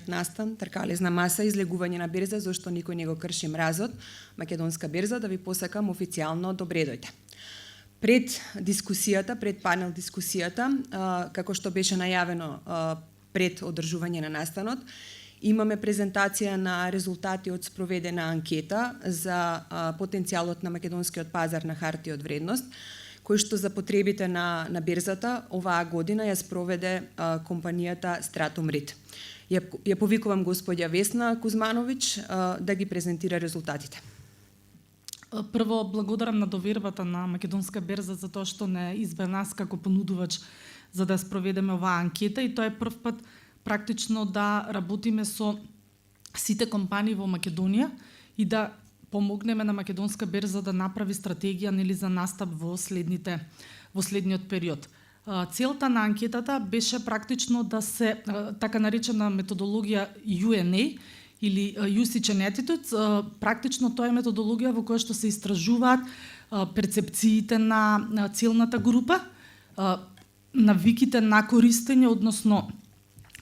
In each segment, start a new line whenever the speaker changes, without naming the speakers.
македонскиот настан, тркалезна маса, излегување на берза, зашто никој не го крши мразот, македонска берза, да ви посакам официјално добре дојде. Пред дискусијата, пред панел дискусијата, како што беше најавено пред одржување на настанот, имаме презентација на резултати од спроведена анкета за потенцијалот на македонскиот пазар на хартија од вредност, кој што за потребите на берзата оваа година ја спроведе компанијата Stratum REIT. Ја повикувам господја Весна Кузмановиќ да ги презентира резултатите.
Прво, благодарам на довербата на Македонска берза за тоа што не избра нас како понудувач за да спроведеме оваа анкета, и тоа е прв пат практично да работиме со сите компании во Македонија и да помогнеме на Македонска берза да направи стратегија за настап во следниот период. Целта на анкетата беше практично да се така наречена методологија UNA или Usage and Attitudes. Практично тоа е методологија во која што се истражуваат перцепциите на целната група, навиките на користење, односно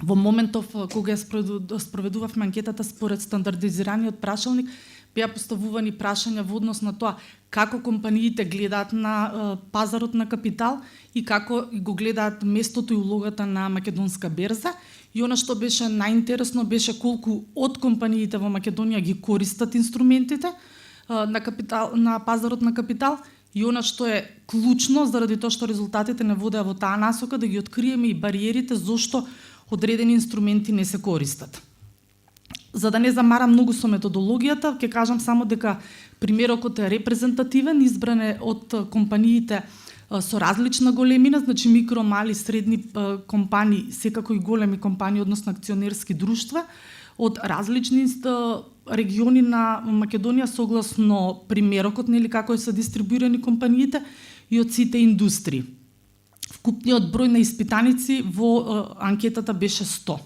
во моментов кога ја спроведувавме анкетата според стандардизираниот прашалник, беа поставувани прашања во однос на тоа како компаниите гледаат на пазарот на капитал и како го гледаат местото и улогата на Македонска берза. И она што беше најинтересно беше колку од компаниите во Македонија ги користат инструментите на пазарот на капитал, и она што е клучно заради тоа што резултатите не водеа во таа насока, да ги откриеме и бариерите зошто одредени инструменти не се користат. За да не замарам многу со методологијата, ќе кажам само дека примерокот е репрезентативен, избран е од компаниите со различна големина, значи микро, мали, средни компании, секако и големи компании, односно акционерски друштва, од различни региони на Македонија согласно примерокот, како се дистрибуирани компаниите, и од сите индустрии. Вкупниот број на испитаници во анкетата беше 100.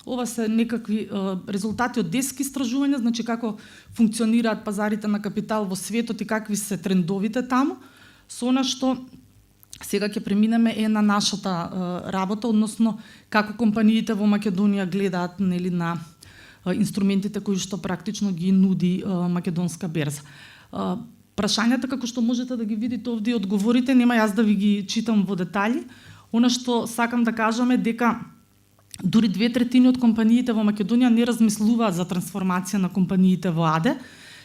Ова се некакви резултати од 10 истражувања, значи како функционираат пазарите на капитал во светот и какви се трендовите таму. Со она што сега ќе преминеме е на нашата работа, односно како компаниите во Македонија гледаат на инструментите кои што практично ги нуди Македонска берза. Прашањата, како што можете да ги видите овде и одговорите, нема јас да ви ги читам во детали. Она што сакам да кажам е дека дури 2/3 од компаниите во Македонија не размислуваат за трансформација на компаниите во АД,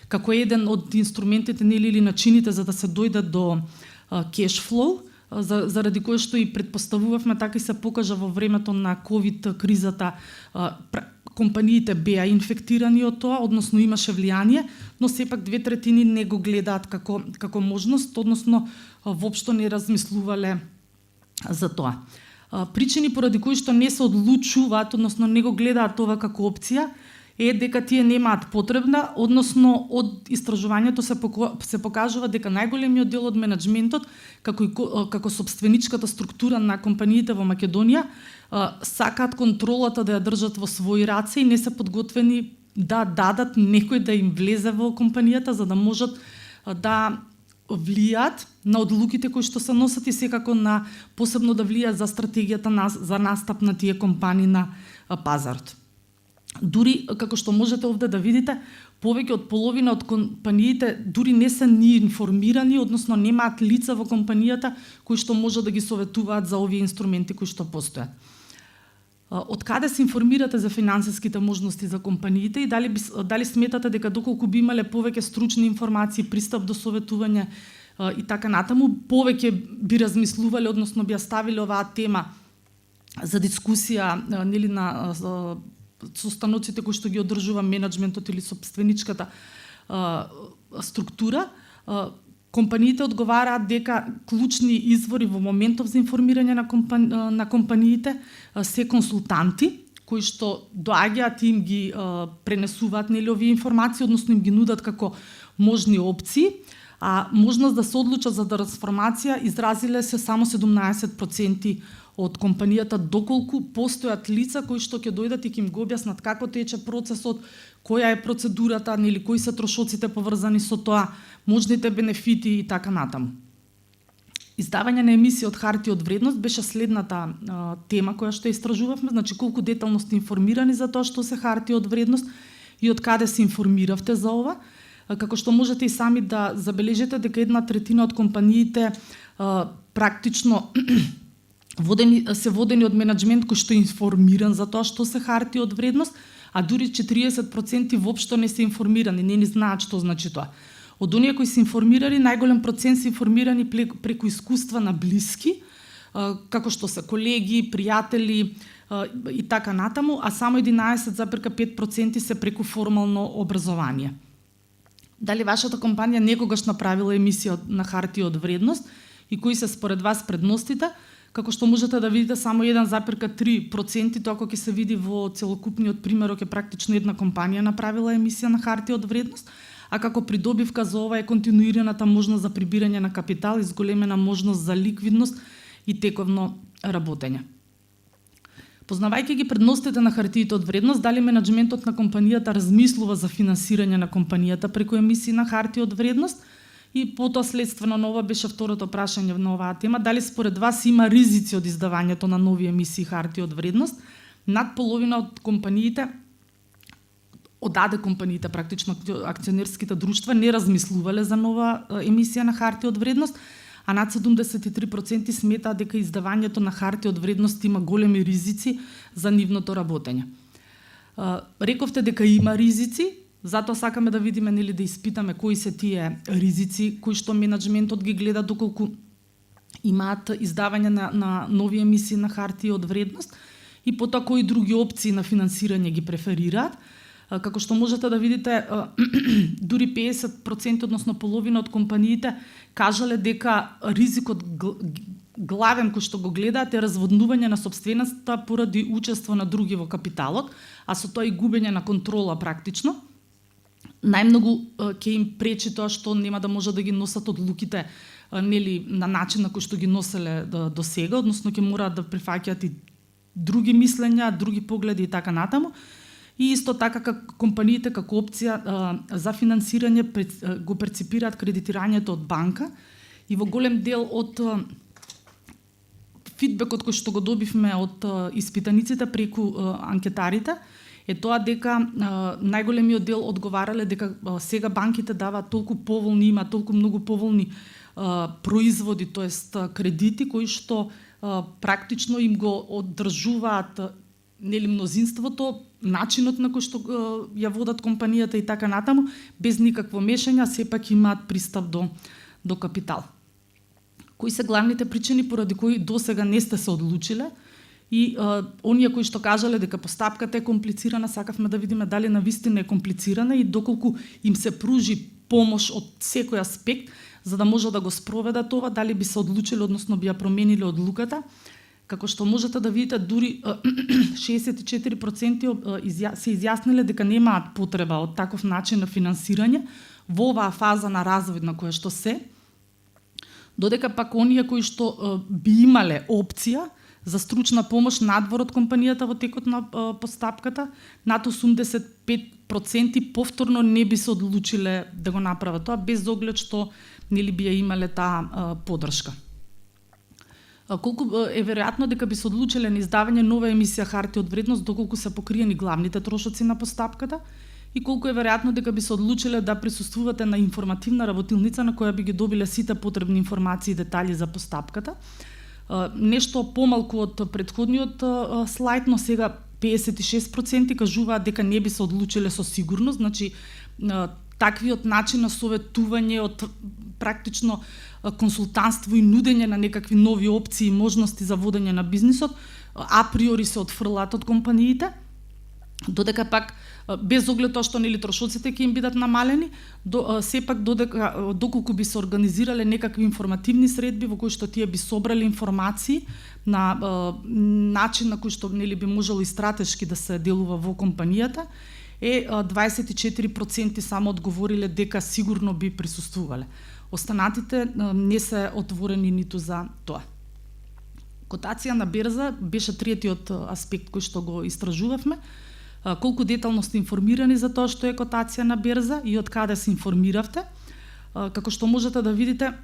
како еден од инструментите или начините за да се дојде до cash flow, заради кој што и предпоставувавме, така и се покажа во времето на COVID кризата, компаниите беа инфектирани од тоа, односно имаше влијание, но сепак 2/3 не го гледаат како можност, односно воопшто не размислувале за тоа. Причини поради кои што не се одлучуваат, односно не го гледаат тоа како опција, е дека тие немаат потребна, односно од истражувањето се покажува дека најголемиот дел од менаџментот, како собственичката структура на компаниите во Македонија, сакаат контролата да ја држат во своји раце и не се подготвени да дадат некој да им влезе во компанијата за да можат да влијаат на одлуките кои што се носат и секако на посебно да влијаат за стратегијата за настап на тие компании на пазарот. Дури, како што можете овде да видите, повеќе од половина од компаниите дури не се ни информирани, односно немаат лица во компанијата кои што може да ги советуваат за овие инструменти кои што постојат. Од каде се информирате за финансиските можности за компаниите и дали сметате дека доколку би имале повеќе стручни информации, пристап до советување и така натаму, повеќе би размислувале, односно би ја ставиле оваа тема за дискусија на состаноците кои што ги одржува менаџментот или собственичката структура. Компаниите одговараат дека клучни извори во моментов за информирање на компаниите се консултанти кои што доаѓаат и им ги пренесуваат овие информации, односно им ги нудат како можни опции, а можност да се одлучат за трансформација изразиле се само 17% од компанијата, доколку постојат лица кои што ќе дојдат и ќе им го објаснат како тече процесот, која е процедурата, кои се трошоците поврзани со тоа, можните бенефити и така натаму. Издавање на емисии од хартија од вредност беше следната тема која што истражувавме, значи колку детално сте информирани за тоа што се хартија од вредност и од каде се информиравте за ова. Како што можете и сами да забележите дека 1/3 од компаниите практично се водени од менаџмент кој што е информиран за тоа што се хартија од вредност, а дури 40% воопшто не се информирани, не ни знаат што значи тоа. Од оние кои се информирани, најголем процент се информирани преку искуства на блиски, како што се колеги, пријатели и така натаму, а само 11,5% се преку формално образование. Дали вашата компанија некогаш направила емисија на хартија од вредност и кои се според вас предностите? Како што можете да видите, само 1,3%, тоа кога ќе се види во целокупниот примерок е практично една компанија направила емисија на хартија од вредност, а како придобивка за ова е континуираната можност за прибирање на капитал и зголемена можност за ликвидност и тековно работење. Познавајќи ги предностите на хартиите од вредност, дали менаџментот на компанијата размислува за финансирање на компанијата преку емисии на хартија од вредност? И потоа следствено на ова беше второто прашање на оваа тема, дали според вас има ризици од издавањето на нови емисии хартија од вредност? Над половина од компаниите, компаниите практично акционерските друштва не размислувале за нова емисија на хартија од вредност, а над 73% сметаат дека издавањето на хартија од вредност има големи ризици за нивното работење. Рековте дека има ризици, затоа сакаме да видиме, нели, да испитаме кои се тие ризици, кои што менаџментот ги гледа доколку имаат издавање на нови емисии на хартија од вредност и потоа кои други опции на финансирање ги преферираат. Како што можете да видите, дури 50%, односно половина од компаниите кажале дека ризикот главен кој што го гледаат е разводнување на сопствената поради учество на други во капиталот, а со тоа и губење на контрола практично. Најмногу ќе им пречи тоа што нема да може да ги носат одлуките, нели, на начин на кој што ги носеле до сега, односно ќе мораат да прифаќаат и други мислења, други погледи и така натаму. И исто така како компаниите како опција за финансирање го перципираат кредитирањето од банка и во голем дел од фидбекот кој што го добивме од испитаниците преку анкетарите е тоа дека најголемиот дел одговарале дека сега банките даваат толку поволни, има толку многу поволни производи, тоест кредити кои што практично им го оддржуваат, нели, мнозинството, начинот на кој што ја водат компанијата и така натаму, без никакво мешање, сепак имаат пристап до капитал. Кои се главните причини поради кои досега не сте се одлучиле? И оние кои што кажале дека постапката е комплицирана, сакавме да видиме дали навистина е комплицирана и доколку им се пружи помош од секој аспект за да може да го спроведат това, дали би се одлучиле, односно би ја промениле одлуката. Како што можете да видите, дури 64% се изјасниле дека немаат потреба од таков начин на финансирање во оваа фаза на развој на која што се, додека пак оние кои што би имале опција за стручна помош надвор од компанијата во текот на постапката, над 85% повторно не би се одлучиле да го направат тоа, без оглед што, нели, би ја имале таа поддршка. Колку е веројатно дека би се одлучиле на издавање нова емисија хартија од вредност доколку се покриени главните трошоци на постапката и колку е веројатно дека би се одлучиле да присуствувате на информативна работилница на која би ги добиле сите потребни информации и детали за постапката. Нешто помалку од претходниот слайд, но сега 56% кажуваат дека не би се одлучиле со сигурност, значи таквиот начин на советување, од практично консултантство и нудење на некакви нови опции и можности за водење на бизнисот, априори се отфрлаат од компаниите, додека пак без оглед тоа што, нели, трошоците ќе им бидат намалени, сепак доколку би се организирале некакви информативни средби во кои што тие би собрале информации на начин на кој што, нели, би можело и стратешки да се делува во компанијата, 24% само одговориле дека сигурно би присуствувале. Останатите не се отворени ниту за тоа. Котација на берза беше третиот аспект кој што го истражувавме. Колку детално сте информирани за тоа што е котација на берза и од каде се информиравте. Како што можете да видите,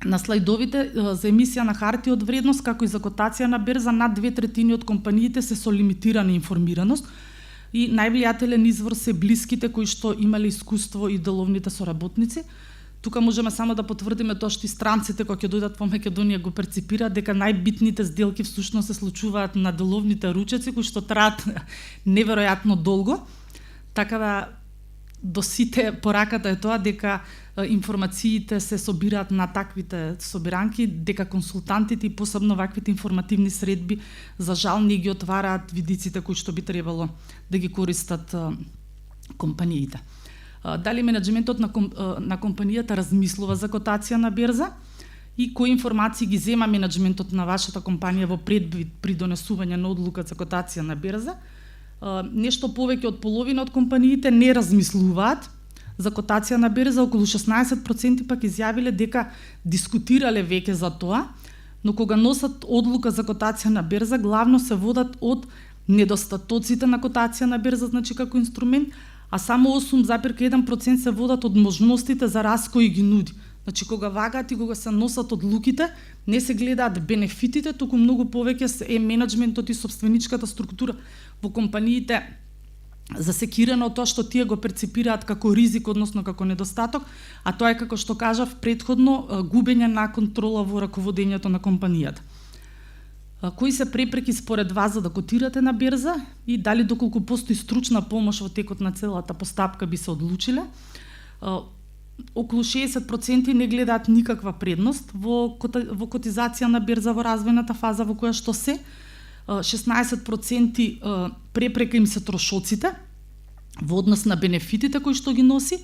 на слайдовите за емисија на хартија од вредност, како и за котација на берза, над 2/3 од компаниите се со лимитирана информираност и највлијателен извор се блиските кои што имале искуство и деловните соработници. Тука можеме само да потврдиме тоа што и странците кога ќе дојдат во Македонија го перципираат дека најбитните сделки всушност се случуваат на деловните ручеци кои што траат неверојатно долго. Така да до сите пораката е тоа дека информациите се собираат на таквите собиранки, дека консултантите и посебно ваквите информативни средби за жал не ги отвараат видиците кои што би требало да ги користат компаниите. Дали менеджментот на компанијата размислува за котација на берза и кои информации ги зема менеджментот на вашата компанија во предвид при донесување на одлука за котација на берза? Нешто повеќе од половина од компаниите не размислуваат за котација на берза, околу 16% пак изјавиле дека дискутирале веќе за тоа, но кога носат одлука за котација на берза, главно се водат од недостатоците на котација на берза, значи како инструмент, а само 8,1% се водат од можностите за раст кои ги нуди. Значи, кога вагаат и кога се носат одлуките, не се гледаат бенефитите, туку многу повеќе е менеджментот и собственичката структура во компаниите засекирано тоа што тие го перципираат како ризик, односно како недостаток, а тоа е, како што кажав предходно, губење на контрола во раководењето на компанијата. Кои се препреки според вас за да котирате на берза и дали доколку постои стручна помош во текот на целата постапка би се одлучиле? Околу 60% не гледаат никаква предност во котизација на берза во развојната фаза во која што се. 16% препрека им се трошоците во однос на бенефитите кои што ги носи,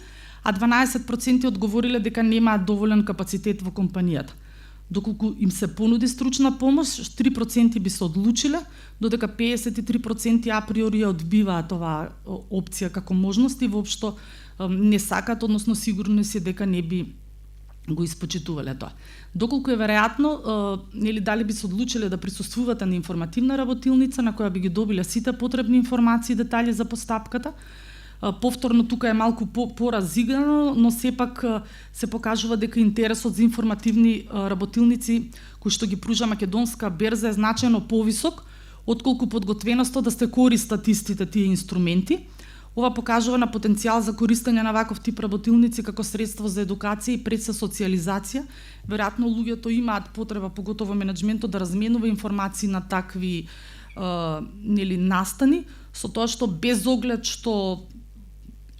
а 12% одговориле дека немаат доволен капацитет во компанијата. Доколку им се понуди стручна помош, 3% би се одлучиле, додека 53% априори ја одбиваат оваа опција како можност и воопшто не сакат, односно сигурни се дека не би го испочитувале тоа. Доколку е веројатно, дали би се одлучиле да присуствувате на информативна работилница на која би ги добиле сите потребни информации и детали за постапката. Повторно тука е малку поразиграно, но сепак се покажува дека интересот за информативни работилници кои што ги пружа македонска берза е значајно повисок отколку подготвеноста да се користат истите тие инструменти. Ова покажува на потенцијал за користење на ваков тип работилници како средство за едукација и предсоциализација. Веројатно луѓето имаат потреба, поготово менеджментот, да разменува информации на такви настани, со тоа што без оглед што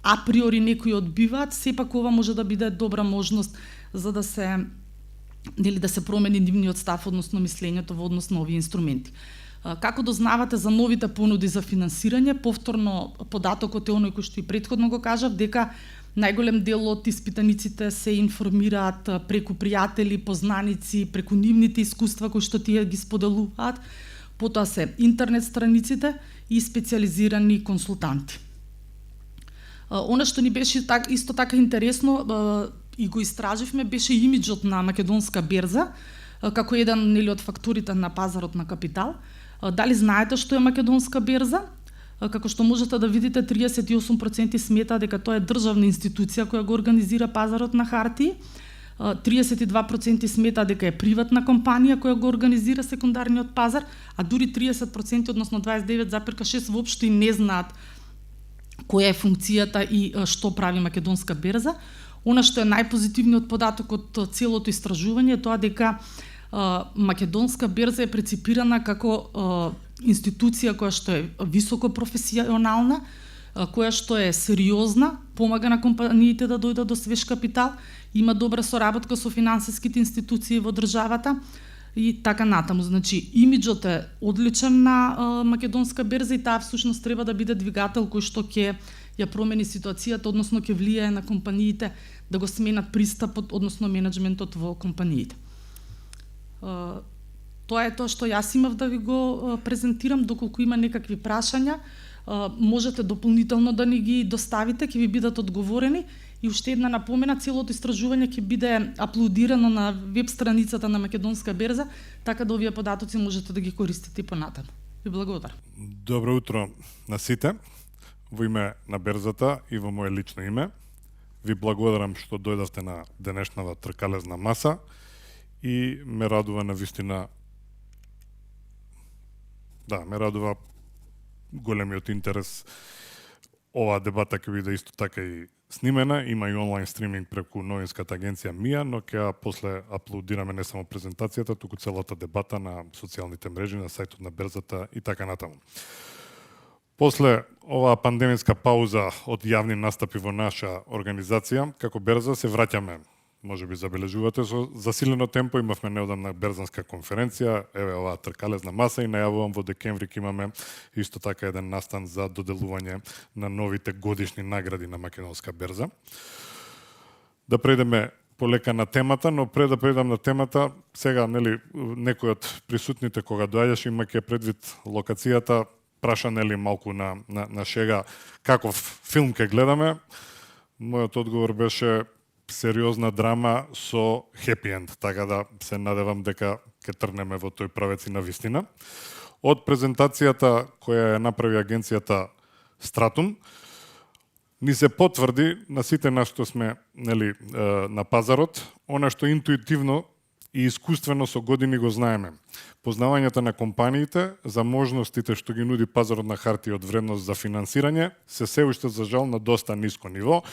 априори некои одбиваат, сепак ова може да биде добра можност за да се промени нивниот став, односно мислењето во однос на овие инструменти. Како дознавате за новите понуди за финансирање? Повторно, податокот е оној кој што и претходно го кажав, дека најголем дел од испитаниците се информираат преку пријатели, познаници, преку нивните искуства кои што тие ги споделуваат, потоа се интернет страниците и специализирани консултанти. Она што ни беше исто така интересно и го истраживме беше имиџот на македонска берза како еден од факторите на пазарот на капитал. Дали знаете што е македонска берза? Како што можете да видите, 38% смета дека тоа е државна институција која го организира пазарот на хартии. 32% смета дека е приватна компанија која го организира секундарниот пазар, а дури 30%, односно 29,6% воопшто и не знаат која е функцијата и што прави македонска берза. Она што е најпозитивниот податок од целото истражување е тоа дека македонска берза е преципирана како институција која што е високо професионална, која што е сериозна, помага на компаниите да дојдат до свеж капитал, има добра соработка со финансиските институции во државата и така натаму. Значи, имиџот е одличен на македонска берза и таа всушност треба да биде двигател кој што ќе ја промени ситуацијата, односно ќе влијае на компаниите да го сменат пристапот, односно менеджментот во компаниите. Тоа е тоа што јас имав да ви го презентирам. Доколку има некакви прашања, можете дополнително да ни ги доставите, ќе ви бидат одговорени. И уште една напомена, целото истражување ќе биде аплодирано на веб страницата на Македонска берза, така да овие податоци можете да ги користите и понатаму. Ви благодарам.
Добро утро на сите. Во име на берзата и во моје лично име ви благодарам што дојдовте на денешната тркалезна маса и ме радува навистина, да, ме радува големиот интерес. Оваа дебата ќе биде исто така и снимена, има и онлайн стриминг преку новинската агенција МИА, но ќе после аплодираме не само презентацијата, туку целата дебата на социјалните мрежи, на сајтот на берзата и така натаму. После оваа пандемиска пауза од јавни настапи во наша организација, како берза се враќаме. Може би забележувате, со засилено темпо имавме неодамна берзанска конференција, еве оваа тркалезна маса и најавувам во декември ќе имаме исто така еден настан за доделување на новите годишни награди на Македонска берза. Да предеме полека на темата, но пред да предам на темата, сега нели некој од присутните кога доаѓаше имаќе предвид локацијата, праша нели малку на шега каков филм ќе гледаме. Мојот одговор беше сериозна драма со хепи енд, така да се надевам дека ќе трнеме во тој правец и на вистина. Од презентацијата која ја направи агенцијата Стратум, ни се потврди на сите нас што сме нели на пазарот, она што интуитивно и искуствено со години го знаеме. Познавањето на компаниите за можностите што ги нуди пазарот на хартија од вредност за финансирање се уште за жал на доста ниско ниво.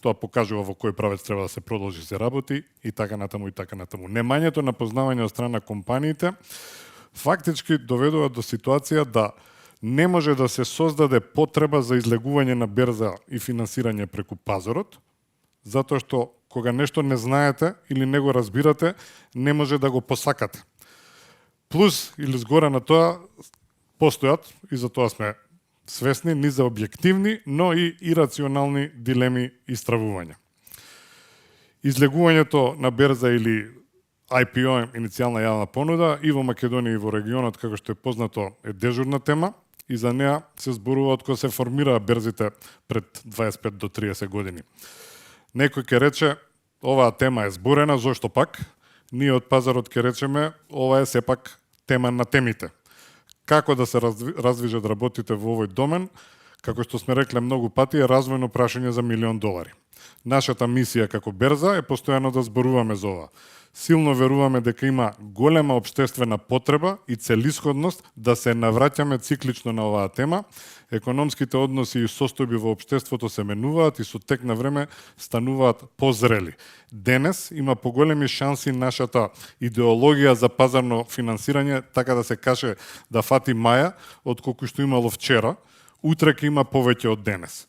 Тоа покажува во кој правец треба да се продолжи се работи и така натаму и така натаму. Немањето на познавање од страна на компаниите фактички доведува до ситуација да не може да се создаде потреба за излегување на берза и финансирање преку пазарот, затоа што кога нешто не знаете или не го разбирате, не може да го посакате. Плюс или згора на тоа постојат, и за тоа сме свесни, низа објективни, но и ирационални дилеми и стравувања. Излегувањето на берза или IPO, иницијална јавна понуда, и во Македонија и во регионот, како што е познато, е дежурна тема, и за неа се зборува од кога се формираа берзите пред 25 до 30 години. Некој ќе рече, оваа тема е зборена, зошто пак? Ние од пазарот ќе речеме, ова е сепак тема на темите. Како да се развижат работите во овој домен, како што сме рекле многу пати, е развојно прашање за $1.000.000. Нашата мисија како берза е постојано да зборуваме за ова. Силно веруваме дека има голема општествена потреба и целисходност да се навраќаме циклично на оваа тема. Економските односи и состојби во општеството се менуваат и со тек на време стануваат позрели. Денес има поголеми шанси нашата идеологија за пазарно финансирање, така да се каже, да фати маја, отколку што имало вчера. Утре ќе има повеќе од денес.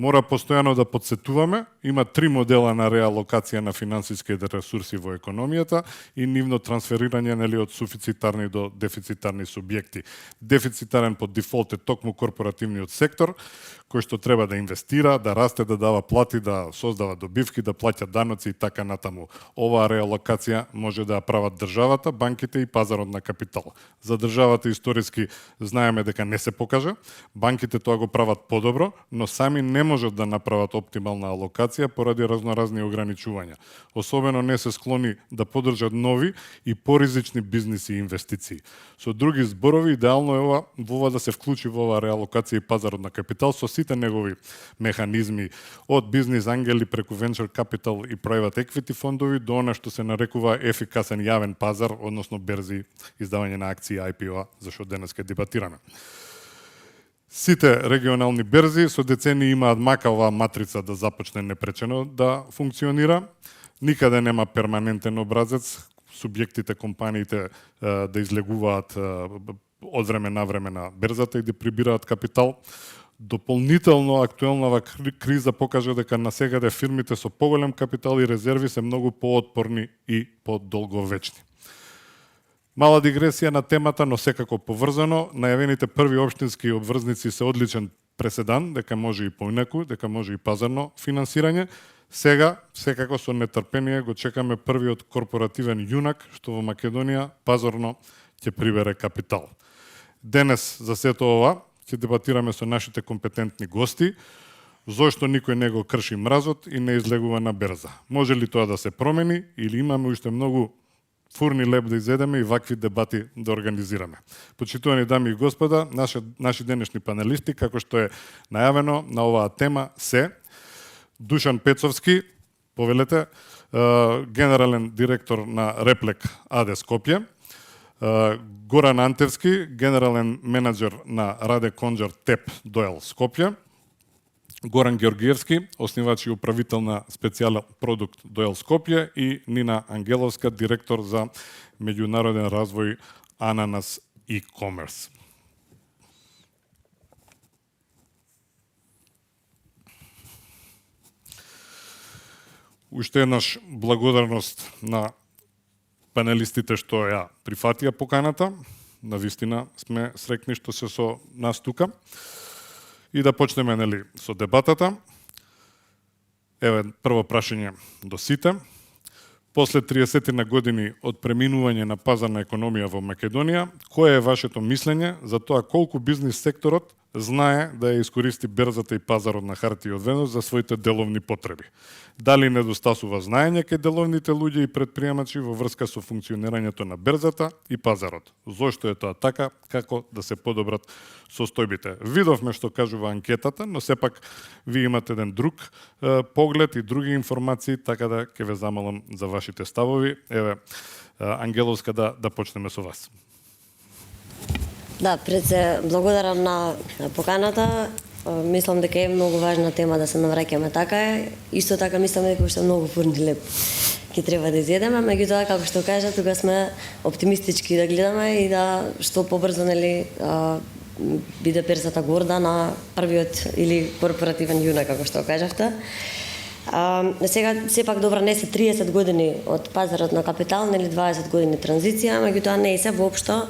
Мора постојано да подсетуваме, има 3 модела на реалокација на финансиските ресурси во економијата и нивно трансферирање нели од суфицитарни до дефицитарни субјекти. Дефицитарен по дефолт е токму корпоративниот сектор, кој што треба да инвестира, да расте, да дава плати, да создава добивки, да плаќа даноци и така натаму. Оваа реалокација може да ја прават државата, банките и пазарот на капитал. За државата историски знаеме дека не се покажа, банките тоа го прават подобро, но сами не можат да направат оптимална алокација поради разноразни ограничувања. Особено не се склони да поддржат нови и поризични бизниси и инвестиции. Со други зборови, идеално е ова да се вклучи во оваа реалокација и пазарот на капитал со сите негови механизми, од бизнис ангели преку venture capital и private equity фондови до она што се нарекува ефикасен јавен пазар, односно берзи, издавање на акции IPO, зашто денес ќе дебатираме. Сите регионални берзи со децении имаат мака оваа матрица да започне непречено да функционира. Никаде нема перманентен образец, субјектите, компаниите да излегуваат од време на време на берзата и да прибираат капитал. Дополнително актуелнава криза покажа дека насегаде фирмите со поголем капитал и резерви се многу поотпорни и подолговечни. Мала дигресија на темата, но секако поврзано, најавените први општински обврзници се одличен преседан, дека може и поинаку, дека може и пазарно финансирање. Сега, секако со нетрпение, го чекаме првиот корпоративен јунак, што во Македонија пазарно ќе прибере капитал. Денес за сето ова ќе дебатираме со нашите компетентни гости, зошто никој не го крши мразот и не излегува на берза. Може ли тоа да се промени или имаме уште многу фурни леп да изедеме и вакви дебати да организираме. Почитувани дами и господа, наши денешни панелисти, како што е најавено на оваа тема се Душан Пецовски, повелете, генерален директор на Реплек АД Скопје, Горан Антевски, генерален менеджер на Раде Конџар ТЕП Доел Скопје, Горан Георгиевски, основач и управител на специјален продукт Доел Скопје и Нина Ангеловска, директор за меѓународен развој Ананас e-commerce. Уште еднаш благодарност на панелистите што ја прифатија поканата. Навистина сме срекни што се со нас тука. И да почнеме со дебатата. Еве прво прашање до сите. После 30 на години од преминување на пазарна економија во Македонија, кое е вашето мислење за тоа колку бизнис секторот знае да ја искористи берзата и пазарот на хартија од вредност за своите деловни потреби? Дали недостасува знаење кај деловните луѓе и предприемачи во врска со функционирањето на берзата и пазарот? Зошто е тоа така? Како да се подобрат состојбите? Видовме што кажува анкетата, но сепак ви имате еден друг поглед и други информации, така да ќе ве замолам за вашите ставови. Еве, Ангеловска, да почнеме со вас.
Да, пред се благодарам на поканата. Мислам дека е многу важна тема да се навраќаме така е. Исто така мислам дека уште многу фурни леп ќе треба да изедеме, меѓутоа како што кажа, тука сме оптимистички да гледаме и да што побрзо биде персата горда на првиот или корпоративен јунак, како што кажавте. Сега сепак добра не се 30 години од пазарот на капитал, 20 години транзиција, меѓутоа не се воопшто.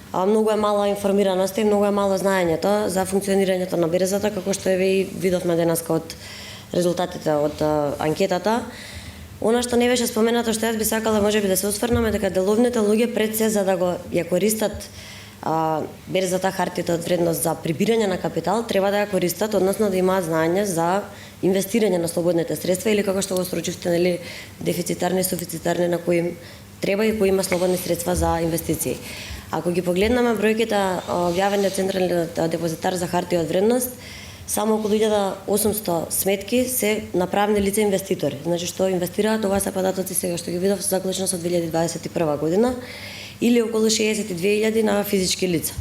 Многу е мала информираност и многу е мало знаењето за функционирањето на берзата, како што и видовме денеска од резултатите од анкетата. Она што не беше споменато, што јас би сакала можеби да се осврнеме, дека деловните луѓе пред се за да ја користат берзата, хартите од вредност за прибирање на капитал, треба да ја користат, односно да имаат знаење за инвестирање на слободните средства или како што го срочивте, дефицитарни, суфицитарни, на кои им треба и кои има слободни средства за инвестиции. Ако ги погледнеме бројките објавени од Централниот депозитар за хартија од вредност, само околу 1800 сметки се на правни лица инвеститори. Значи што инвестираат, ова се податоци сега што ги видов заклучно со 2021 година, или околу 62.000 на физички лица.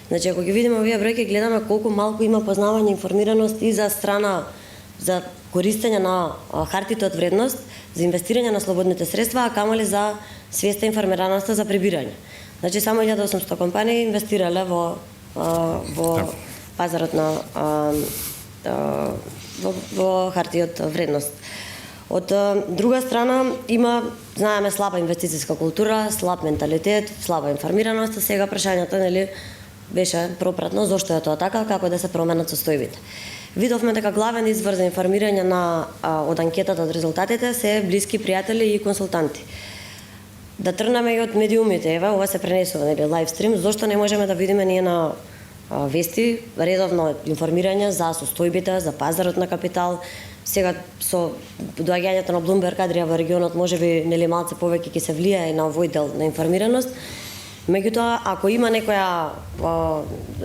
Значи ако ги видиме овие бројки, гледаме колку малку има познавање, информираност и за страна за користење на хартите од вредност, за инвестирање на слободните средства, а камоли за свеста информираноста за прибирање. Значи само 1800 компании инвестирале во пазарот на во хартија од вредност. Од друга страна знаеме слаба инвестициска култура, слаб менталитет, слаба информираност, а сега прашањето беше пропратно зошто е тоа така, како да се променат состојбите. Видовме дека главен извор за информирање од анкетата од резултатите се блиски пријатели и консултанти. Да тргнеме и од медиумите, ева, ова се пренесува, лайвстрим, зошто не можеме да видиме ние на вести редовно информирање за состојбите, за пазарот на капитал. Сега со доаѓањето на Bloomberg Адрија во регионот можеби малце повеќе ќе се влијае на овој дел на информираност. Меѓутоа, ако има некоја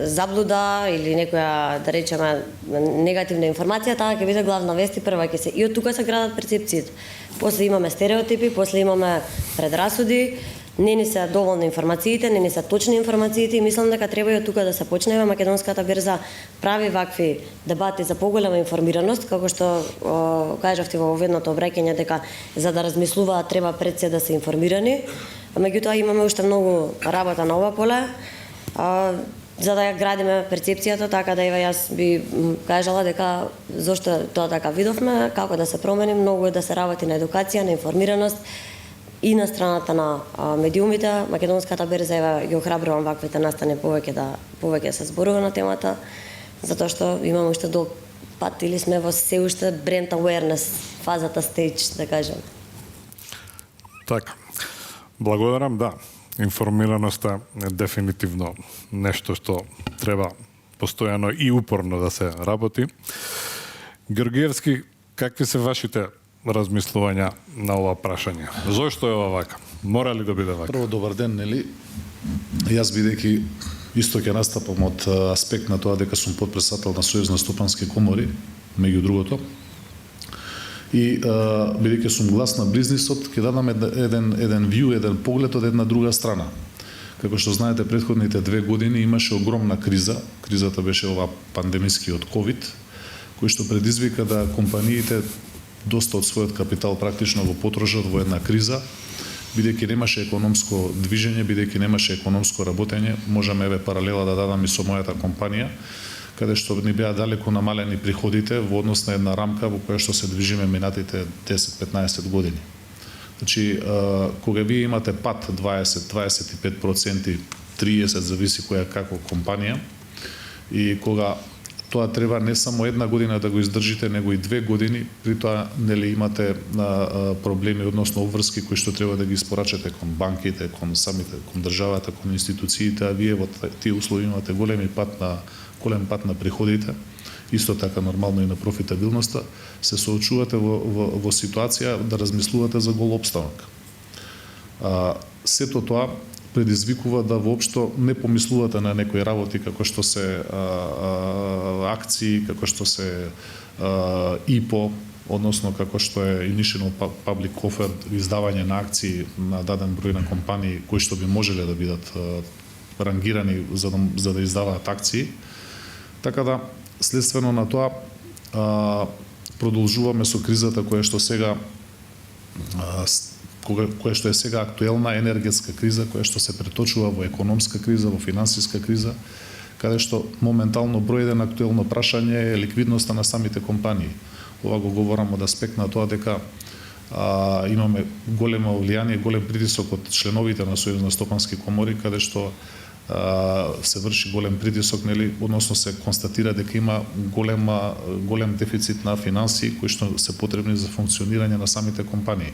заблуда или некоја, да речеме, негативна информација, таа ќе биде главна вест и прва ќе се. И од тука се градат перцепциите. После имаме стереотипи, после имаме предрасуди, не ни се доволни информациите, не ни се точни информациите и мислам дека треба и од тука да се почнеме. Македонската берза прави вакви дебати за поголема информираност, како што кажавте во ведното обраќање дека за да размислуваат треба пред се да се информирани. Меѓутоа имаме уште многу работа на ова поле, за да ја градиме перцепцијата, така да јас би кажала дека зошто тоа така видовме, како да се промени, многу е да се работи на едукација, на информираност и на страната на медиумите. Македонската берза ги охрабрувам ваквите настани повеќе се зборува на темата, затоа што имаме уште долг пат или сме во се уште бренд awareness фазата stage, да кажеме.
Така. Благодарам, да. Информираноста е дефинитивно нешто што треба постојано и упорно да се работи. Георгиевски, какви се вашите размислувања на ова прашање? Зошто е ова вака? Мора ли да биде вака?
Прво, добар ден, нели? Јас бидејќи исто ќе настапам од аспект на тоа дека сум потпредседател на Сојуз на стопански комори, меѓу другото. И бидејќи сум глас на бизнисот, ќе дадам еден view, еден поглед од една друга страна. Како што знаете, претходните 2 години имаше огромна криза. Кризата беше ова пандемискиот COVID, кој што предизвика да компаниите доста од својот капитал практично го потрошат во една криза, бидејќи немаше економско движење, бидејќи немаше економско работење. Можеме паралела да дадам и со мојата компанија, каде што ни беа далеко намалени приходите во однос на една рамка во која што се движиме минатите 10-15 години. Значи, кога вие имате пат 20-25%, 30%, зависи која како компанија, и кога тоа треба не само една година да го издржите, него и 2 години, при тоа нели имате проблеми односно обврски кои што треба да ги испорачате кон банките, кон самите, кон државата, кон институциите, а вие во тие услови имате голем пат на приходите, исто така нормално и на профитабилноста, се соочувате во ситуација да размислувате за гол опстанок. Сето тоа предизвикува да воопшто не помислувате на некои работи како што се акции, како што се ИПО, односно како што е Initial Public Offer, издавање на акции на даден број на компании кои што би можеле да бидат рангирани за да издаваат акции. Така да, следствено на тоа, продолжуваме со кризата која што е сега актуелна, енергетска криза, која што се преточува во економска криза, во финансиска криза, каде што моментално број еден актуелно прашање е ликвидноста на самите компании. Ова го говорам од аспект на тоа дека имаме големо влијание, голем притисок од членовите на Сојуз на стопански комори, каде што се врши голем притисок, нели, односно се констатира дека има голем дефицит на финансии кои што се потребни за функционирање на самите компании.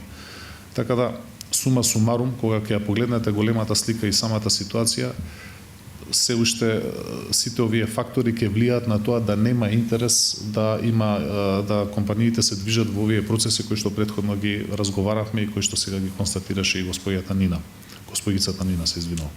Така да, сума сумарум, кога ќе ја погледнете големата слика и самата ситуација, се уште сите овие фактори ќе влијаат на тоа да нема интерес да компаниите се движат во овие процеси кои што претходно ги разговаравме и кои што сега ги констатираше и господицата Нина, се извинувам.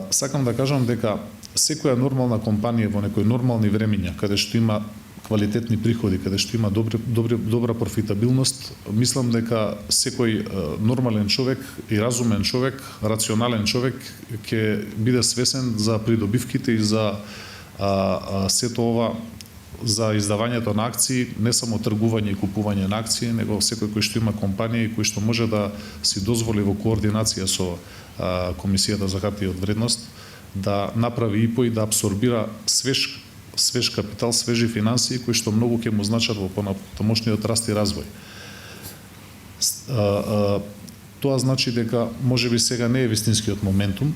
Сакам да кажам дека секоја нормална компанија во некои нормални времиња, каде што има квалитетни приходи, каде што има добра профитабилност, мислам дека секој нормален човек и разумен човек, рационален човек ќе биде свесен за придобивките и за сето ова, за издавањето на акции, не само тргување и купување на акции, него секој кој што има компанија и кој што може да си дозволи во координација со Комисијата за хартија од вредност да направи ИПО и да абсорбира свеж капитал, свежи финансии кои што многу ќе му значат во понатамошниот раст и развој. Тоа значи дека можеби сега не е вистинскиот моментум,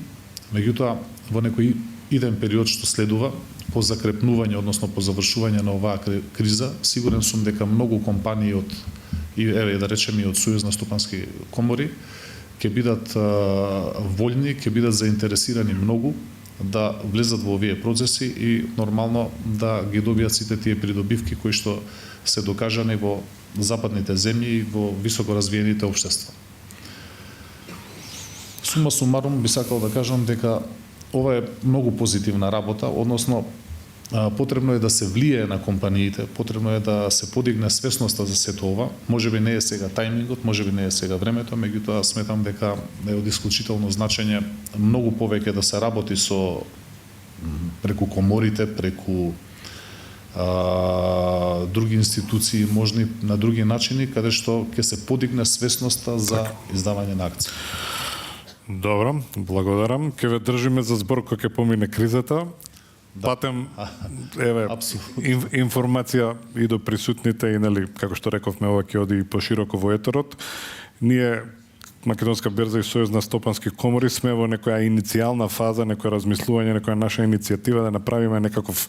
меѓутоа во некој иден период што следува по закрепнување, односно по завршување на оваа криза, сигурен сум дека многу компании да речеме од Сојуз на стопански комори ќе бидат вољни, ќе бидат заинтересирани многу да влезат во овие процеси и нормално да ги добијат сите тие придобивки кои што се докажани во западните земји и во високо развиените општества. Сума сумарум би сакал да кажам дека ова е многу позитивна работа, односно потребно е да се влијае на компаниите, потребно е да се подигне свесноста за сето ова. Можеби не е сега тајмингот, можеби не е сега времето, меѓутоа сметам дека е од исклучително значење многу повеќе да се работи преку коморите, преку други институции, можни на други начини, каде што ќе се подигне свесноста за издавање на акции.
Добро, благодарам. Ке ве држиме за збор кога ќе помине кризата. Патем, информација и до присутните и, нели, како што рековме, ова ќе оди пошироко во етерот. Ние, Македонска берза и Сојуз на стопански комори, сме во некоја иницијална фаза, некоја размислување, некоја наша иницијатива да направиме некаков,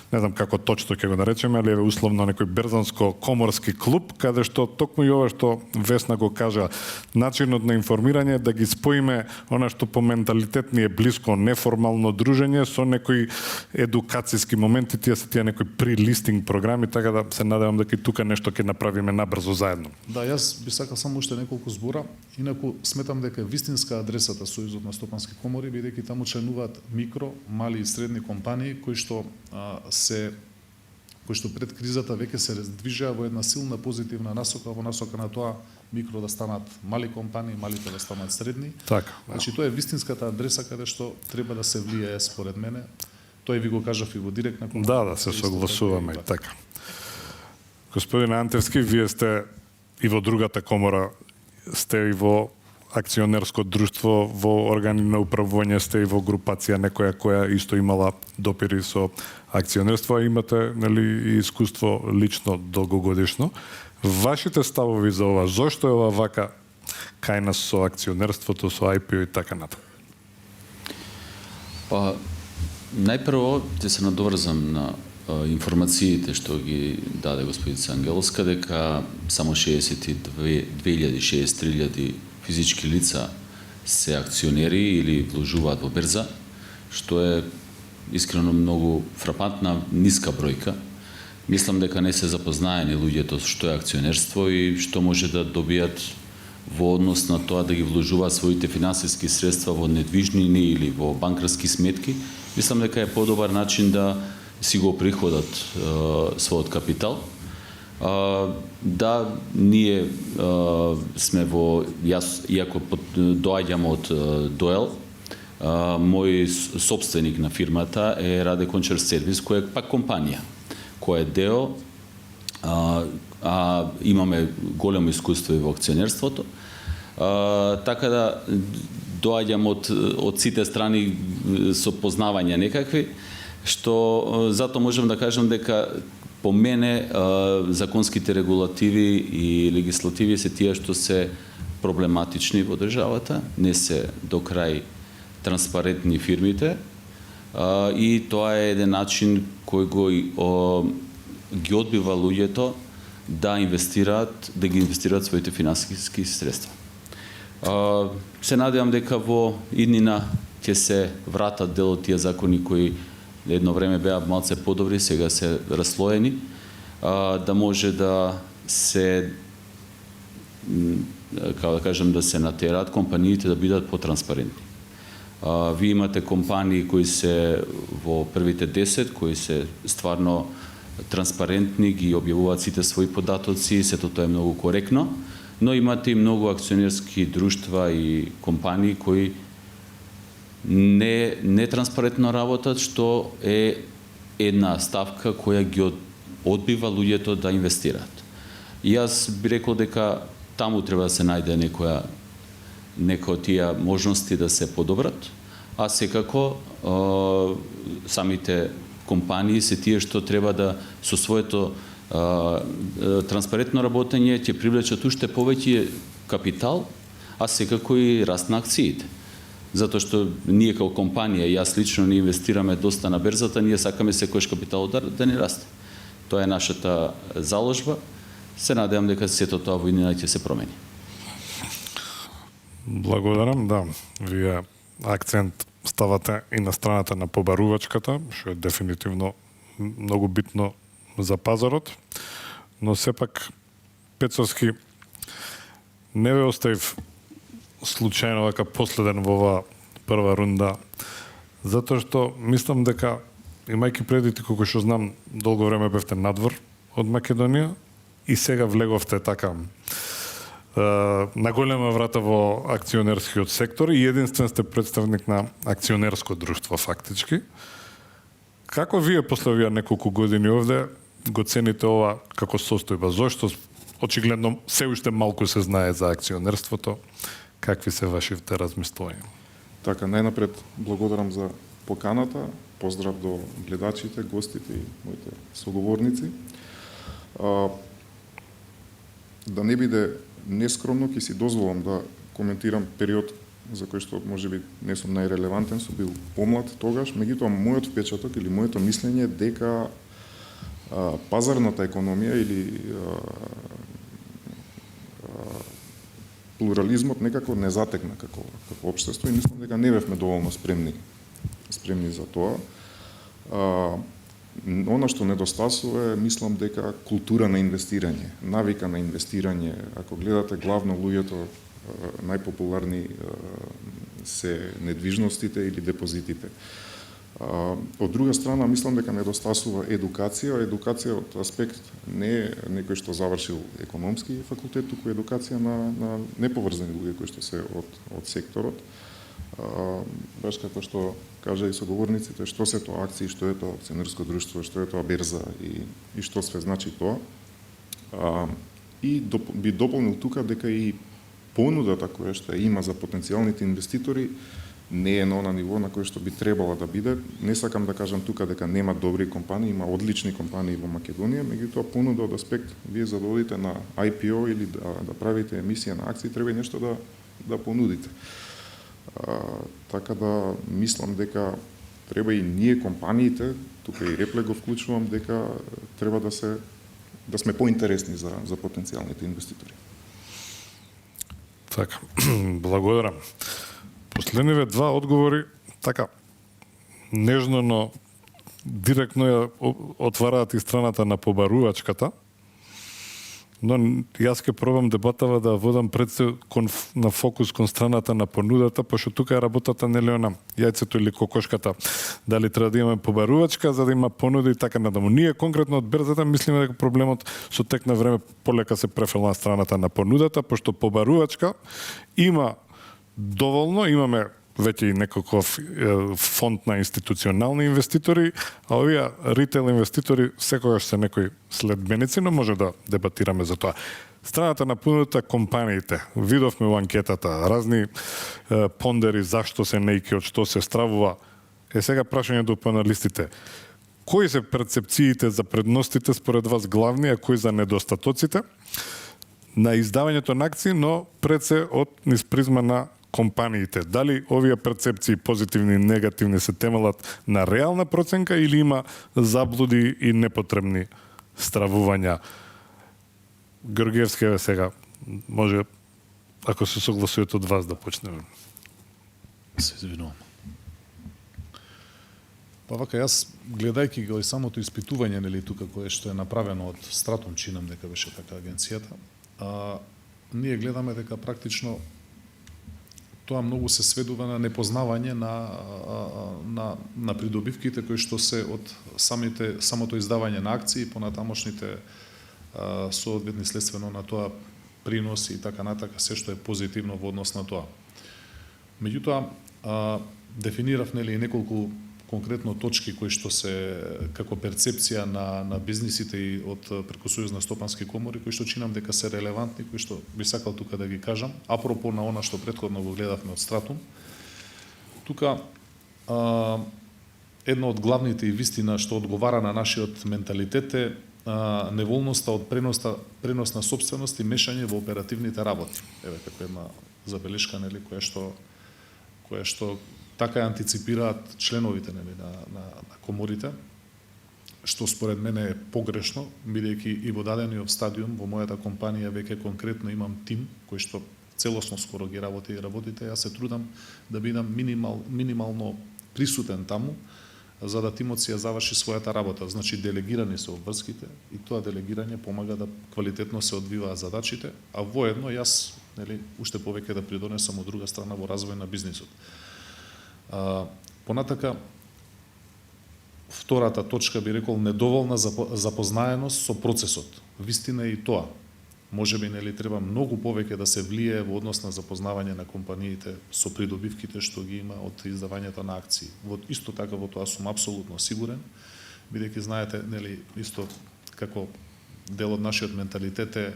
не знам како точно ќе го наречеме, али условно некој берзанско-коморски клуб, каде што токму и ова што Весна го кажа, начинот на информирање да ги споиме она што по менталитет ни е блиско, неформално дружење со некои едукацијски моменти, тие некои при-листинг програми, така да се надевам дека и тука нешто ќе направиме набрзо заедно.
Да, јас би сакал само уште неколку збора. Инаку сметам дека вистинска адресата Сојузот на стопански комори, бидејќи таму членуваат микро, мали и средни компании кои што се кои што пред кризата веќе се движеа во една силна позитивна насока, во насока на тоа микро да станат мали компании, малите да станат средни.
Така.
Значи тоа е вистинската адреса каде што треба да се влијае според мене. Тој ви го кажав и во директна
Да, се согласуваме и така. Господин Антевски, вие сте и во другата комора, сте и во акционерско друштво, во органи на управување, сте и во групација некоја која исто имала допири со акционерство, а имате, нели, и искуство лично долгогодишно. Вашите ставови за ова, зошто е ова вака кај нас со акционерството, со IPO и така натаму?
Па, најпрво ќе се надоврзам на информациите што ги даде господица Ангеловска, дека само 62.000 физички лица се акционери или вложуваат во берза, што е искрено многу фрапантна, ниска бројка. Мислам дека не се запознаени луѓето што е акционерство и што може да добијат во однос на тоа да ги вложуваат своите финансиски средства во недвижнини или во банкарски сметки. Мислам дека е подобар начин да си го приходат својот капитал. Да, ние сме во, јас, иако доаѓам од Доел, мој собственик на фирмата е Раде Кончар Сервис, која е пак компанија, која е део, имаме големо искуство и во акционерството, така да доаѓам од сите страни со познавања некакви, што затоа можам да кажам дека по мене законските регулативи и легислативи се тие што се проблематични во државата, не се до крај транспарентни фирмите и тоа е еден начин кој ги одбива луѓето да ги инвестираат своите финансиски средства. Се надевам дека во иднина ќе се вратат дел од тие закони кои едно време беа малце подобри, сега се разслоени, да може да се, како да кажем, да се натераат компаниите да бидат потранспарентни. Вие имате компании кои се во првите 10, кои се стварно транспарентни, ги објавуваат сите своји податоци, сето тоа е многу коректно, но имате и многу акционерски друштва и компании кои не транспарентно работат, што е една ставка која ги одбива луѓето да инвестираат. И јас би рекол дека таму треба да се најде некоја од тие можности да се подобрат, а секако самите компании се тие што треба да со своето транспарентно работење ќе привлечат уште повеќе капитал, а секако и раст на акциите. Затоа што ние како компанија, јас лично не инвестираме доста на берзата, ние сакаме секојаш капитал да не расте. Тоа е нашата заложба. Се надевам дека сето тоа во иднина ќе се промени.
Благодарам, да. Вие акцент ставате и на страната на побарувачката, што е дефинитивно многу битно за пазарот, но сепак Пецовски не ве оставив случајно вака последен во оваа прва рунда, затоа што мислам дека, имајќи предвид колку што знам, долго време бевте надвор од Македонија и сега влеговте така на голема врата во акционерскиот сектор и единствен сте представник на акционерско друштво фактички. Како вие после овие неколку години овде го цените ова како состојба? Зошто очигледно се уште малку се знае за акционерството? Какви се вашите размислувања?
Така, најнапред благодарам за поканата, поздрав до гледачите, гостите и моите соговорници. Да не биде нескромно, ќе си дозволам да коментирам период за кој што можеби не сум најрелевантен, сум бил помлад тогаш, меѓутоа мојот впечаток или моето мислење е дека пазарната економија или плурализмот некако не затекна како општество и мислам дека не бевме доволно спремни за тоа. Она што недостасува е, мислам дека култура на инвестирање, навика на инвестирање. Ако гледате главно луѓето, најпопуларни се недвижностите или депозитите. Од друга страна, мислам дека недостасува едукација. Едукација од аспект не е некој што завршил економски факултет, туку едукација на неповрзани луѓе кои што се од секторот. Баш како што кажа и соговорниците, што се тоа акции, што е тоа акционерско друштво, што е тоа берза и што све значи тоа. И би дополнил тука дека и понудата која што има за потенцијалните инвеститори не е на она ниво на кое што би требала да биде. Не сакам да кажам тука дека нема добри компании, има одлични компании во Македонија, меѓутоа понуда од аспект вие за да одите на IPO или да правите емисија на акции, треба и нешто да понудите. Така да мислам дека треба и ние компаниите, тука и Репле го вклучувам, дека треба да сме поинтересни за потенцијалните инвеститори.
Така, благодарам. Последниве два одговори, така, нежно, но директно ја отвараат и страната на побарувачката, но јас ке пробам дебатава да водам пред се на фокус кон страната на понудата, пошто тука е работата нели она јајцето или кокошката, дали треба да имаме побарувачка за да има понуди и така надаму. Ние конкретно од берзата мислиме дека проблемот со тек на време полека се префрла на страната на понудата, пошто побарувачка има доволно, имаме веќе и некаков фонд на институционални инвеститори, а овие ритейл инвеститори секогаш се некои следбеници, но може да дебатираме за тоа. Страната на понудата компаниите, видовме во анкетата, разни пондери зашто се нејки, од што се стравува. Сега прашање до паналистите. Кои се перцепциите за предностите според вас главни, а кои за недостатоците на издавањето на акции, но пред се од низ призма на компаниите? Дали овие перцепции позитивни и негативни се темелат на реална проценка или има заблуди и непотребни стравувања? Георгиевски сега може, ако се согласувате од вас, да почнеме.
Се извинувам. Па вака, јас гледајќи го и самото испитување, нели тука кое што е направено од Стратон, чинам дека беше така агенцијата, ние гледаме дека практично тоа многу се сведува на непознавање на придобивките кои што се од самото издавање на акции, понатамошните соодветни следствено на тоа приноси и така натака, се што е позитивно во однос на тоа. Меѓутоа, дефинирав нели неколку конкретно точки кои што се како перцепција на бизнисите и од преку Сојузна стопански комори, кои што чинам дека се релевантни, кои што би сакал тука да ги кажам, апропо на она што претходно го гледавме од Стратум. Тука една од главните и вистина што одговара на нашиот менталитет е неволноста од пренос на собственост и мешање во оперативните работи. Еве како една забелешка, нели, која што така антиципираат членовите, нели, на коморите, што според мене е погрешно, бидејќи и во дадениот стадиум во мојата компанија веќе конкретно имам тим кој што целосно скоро ги работи и работите, јас се трудам да бидам минимално присутен таму, за да тимот си ја заврши својата работа. Значи, делегирани се обврските и тоа делегирање помага да квалитетно се одвиваат задачите, а воедно јас, нели, уште повеќе да придонесам од друга страна во развој на бизнисот. Понатака, втората точка би рекол недоволна запознаеност со процесот. Вистина е и тоа. Можеби, нели, треба многу повеќе да се влие во однос на запознавање на компаниите со придобивките што ги има од издавањето на акции. Исто така во тоа сум апсолутно сигурен, бидејќи знаете, нели, исто како дел од нашиот менталитет е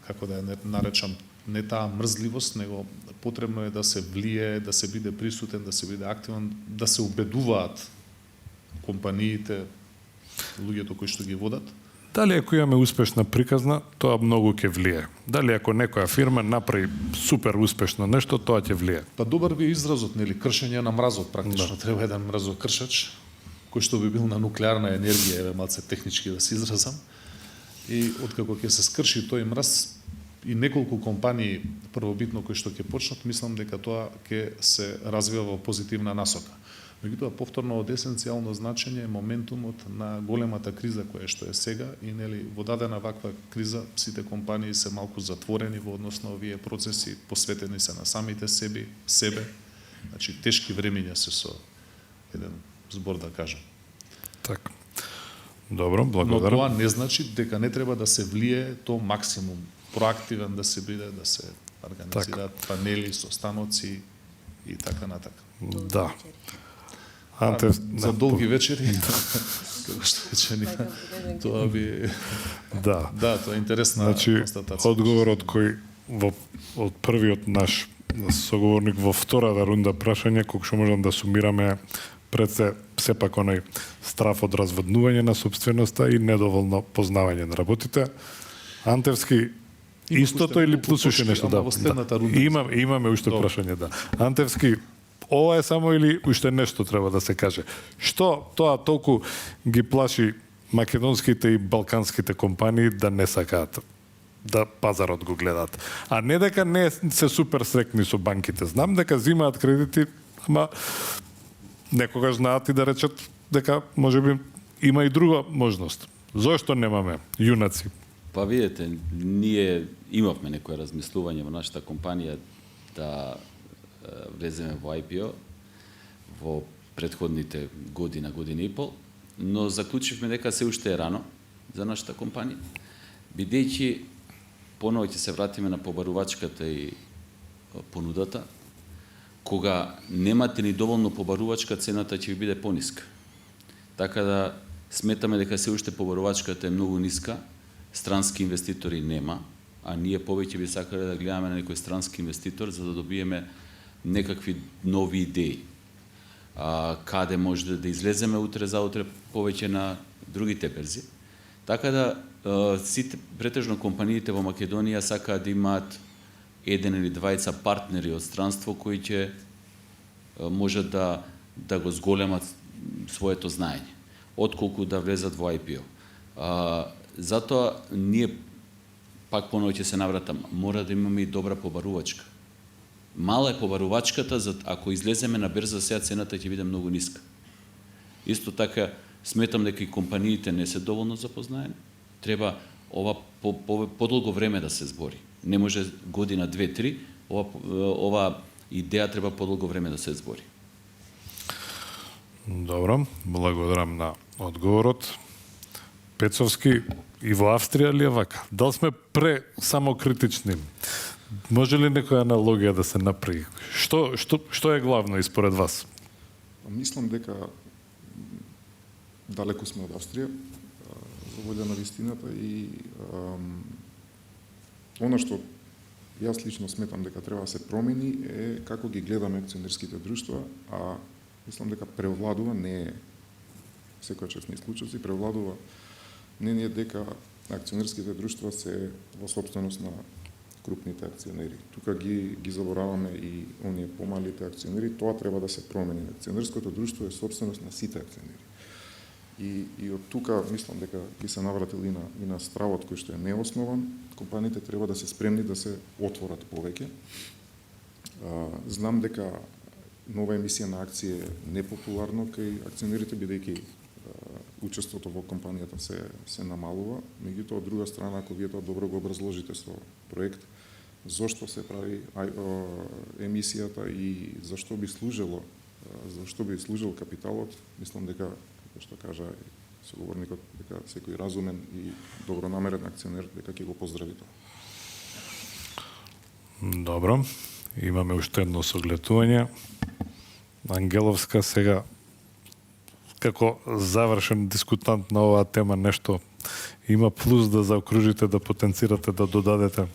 како да ја наречам, не таа мрзливост, него потребно е да се влие, да се биде присутен, да се биде активен, да се убедуваат компаниите, луѓето кои што ги водат.
Дали ако имаме успешна приказна, тоа многу ќе влие. Дали ако некоја фирма направи супер успешно нешто, тоа ќе влие.
Па добар ви изразот, нели, кршење на мразот, практично. Да. Треба еден мразокршач, кој што би бил на нуклеарна енергија, еве малце технички да се изразам. И откако ќе се скрши тој мраз, и неколку компании првобитно кои што ќе почнат, мислам дека тоа ќе се развива во позитивна насока. Меѓутоа, повторно од есенцијално значење е моментумот на големата криза која што е сега и, нели, во дадена ваква криза сите компании се малку затворени во однос на овие процеси, посветени се на самите себе. Значи, тешки времиња се со еден збор да кажам.
Така. Добро,
Но
благодарам.
тоа не значи дека не треба да се влие то максимум, проактивен да се биде, да се организираат панели, состаноци и така натака.
Да. Анте,
За долги вечери, како што рече Ника, тоа би...
да.
Да, тоа е интересна
Значи,
констатација.
одговорот кој од првиот наш соговорник во втората рунда прашање, колку што можам да сумираме, пред се сепак оној страф од разводнување на собственоста и недоволно познавање на работите. Антевски, истото или плюс уште нешто?
Ама во следната рунда.
Имаме уште
Добро.
прашање, да. Антевски, ова е само или уште нешто треба да се каже? Што тоа толку ги плаши македонските и балканските компании да не сакаат да пазарот го гледаат? А не дека не се супер срекни со банките. Знам дека зимаат кредити, ама некогаш знаат и да речат дека можеби има и друга можност. Зошто немаме јунаци?
Па видете, ние имавме некое размислување во нашата компанија да влеземе во IPO во предходните година и пол, но заклучивме дека се уште е рано за нашата компанија, бидејќи поново ќе се вратиме на побарувачката и понудата. Кога немате ни доволно побарувачка, цената ќе ви биде пониска. Така да сметаме дека се уште побарувачката е многу ниска, странски инвеститори нема, а ние повеќе би сакале да гледаме на некој странски инвеститор за да добиеме некакви нови идеи. Каде може да излеземе утре заутре повеќе на другите берзи. Така да сите претежно компаниите во Македонија сакаат да имаат еден или двајца партнери од странство кои ќе можат да го зголемат своето знаење, отколку да влезат во IPO. Затоа ние пак поново ќе се навратам, мора да имаме и добра побарувачка. Мала е побарувачката, ако излеземе на берза сега цената ќе биде многу ниска. Исто така сметам дека и компаниите не се доволно запознаени. Треба ова подолго време да се збори. Не може година, 2-3, ова идеја треба подолго време да се збори.
Добро, благодарам на одговорот. Пецовски, и во Австрија ли е вака? Дали сме самокритични? Може ли некоја аналогија да се направи? Што е главно според вас?
Мислам дека далеко сме од Австрија, за волја на вистината, и она што јас лично сметам дека треба да се промени е како ги гледаме акционерските друштва, а мислам дека превладува, не е секојачесни случаи, превладува мнение дека акционерските друштва се во собственост на крупните акционери. Тука ги забораваме и оние помалите акционери, тоа треба да се промени. Акционерското друштво е собственост на сите акционери. И од тука мислам дека би се навратили и на стравот кој што е неоснован. Компаниите треба да се спремни да се отворат повеќе. Знам дека нова емисија на акции е непопуларно кај акционерите, бидејќи учеството во компанијата се намалува. Меѓутоа, од друга страна, ако вие тоа добро го образложите со проект, зошто се прави емисијата и зашто би служил капиталот, мислам дека, како што кажа соговорникот, дека секој разумен и добронамерен акционер дека ќе го поздрави тоа.
Добро, имаме уште едно согледување. Ангеловска сега како завршен дискутант на оваа тема нешто има плюс да заокружите, да потенцирате, да додадете?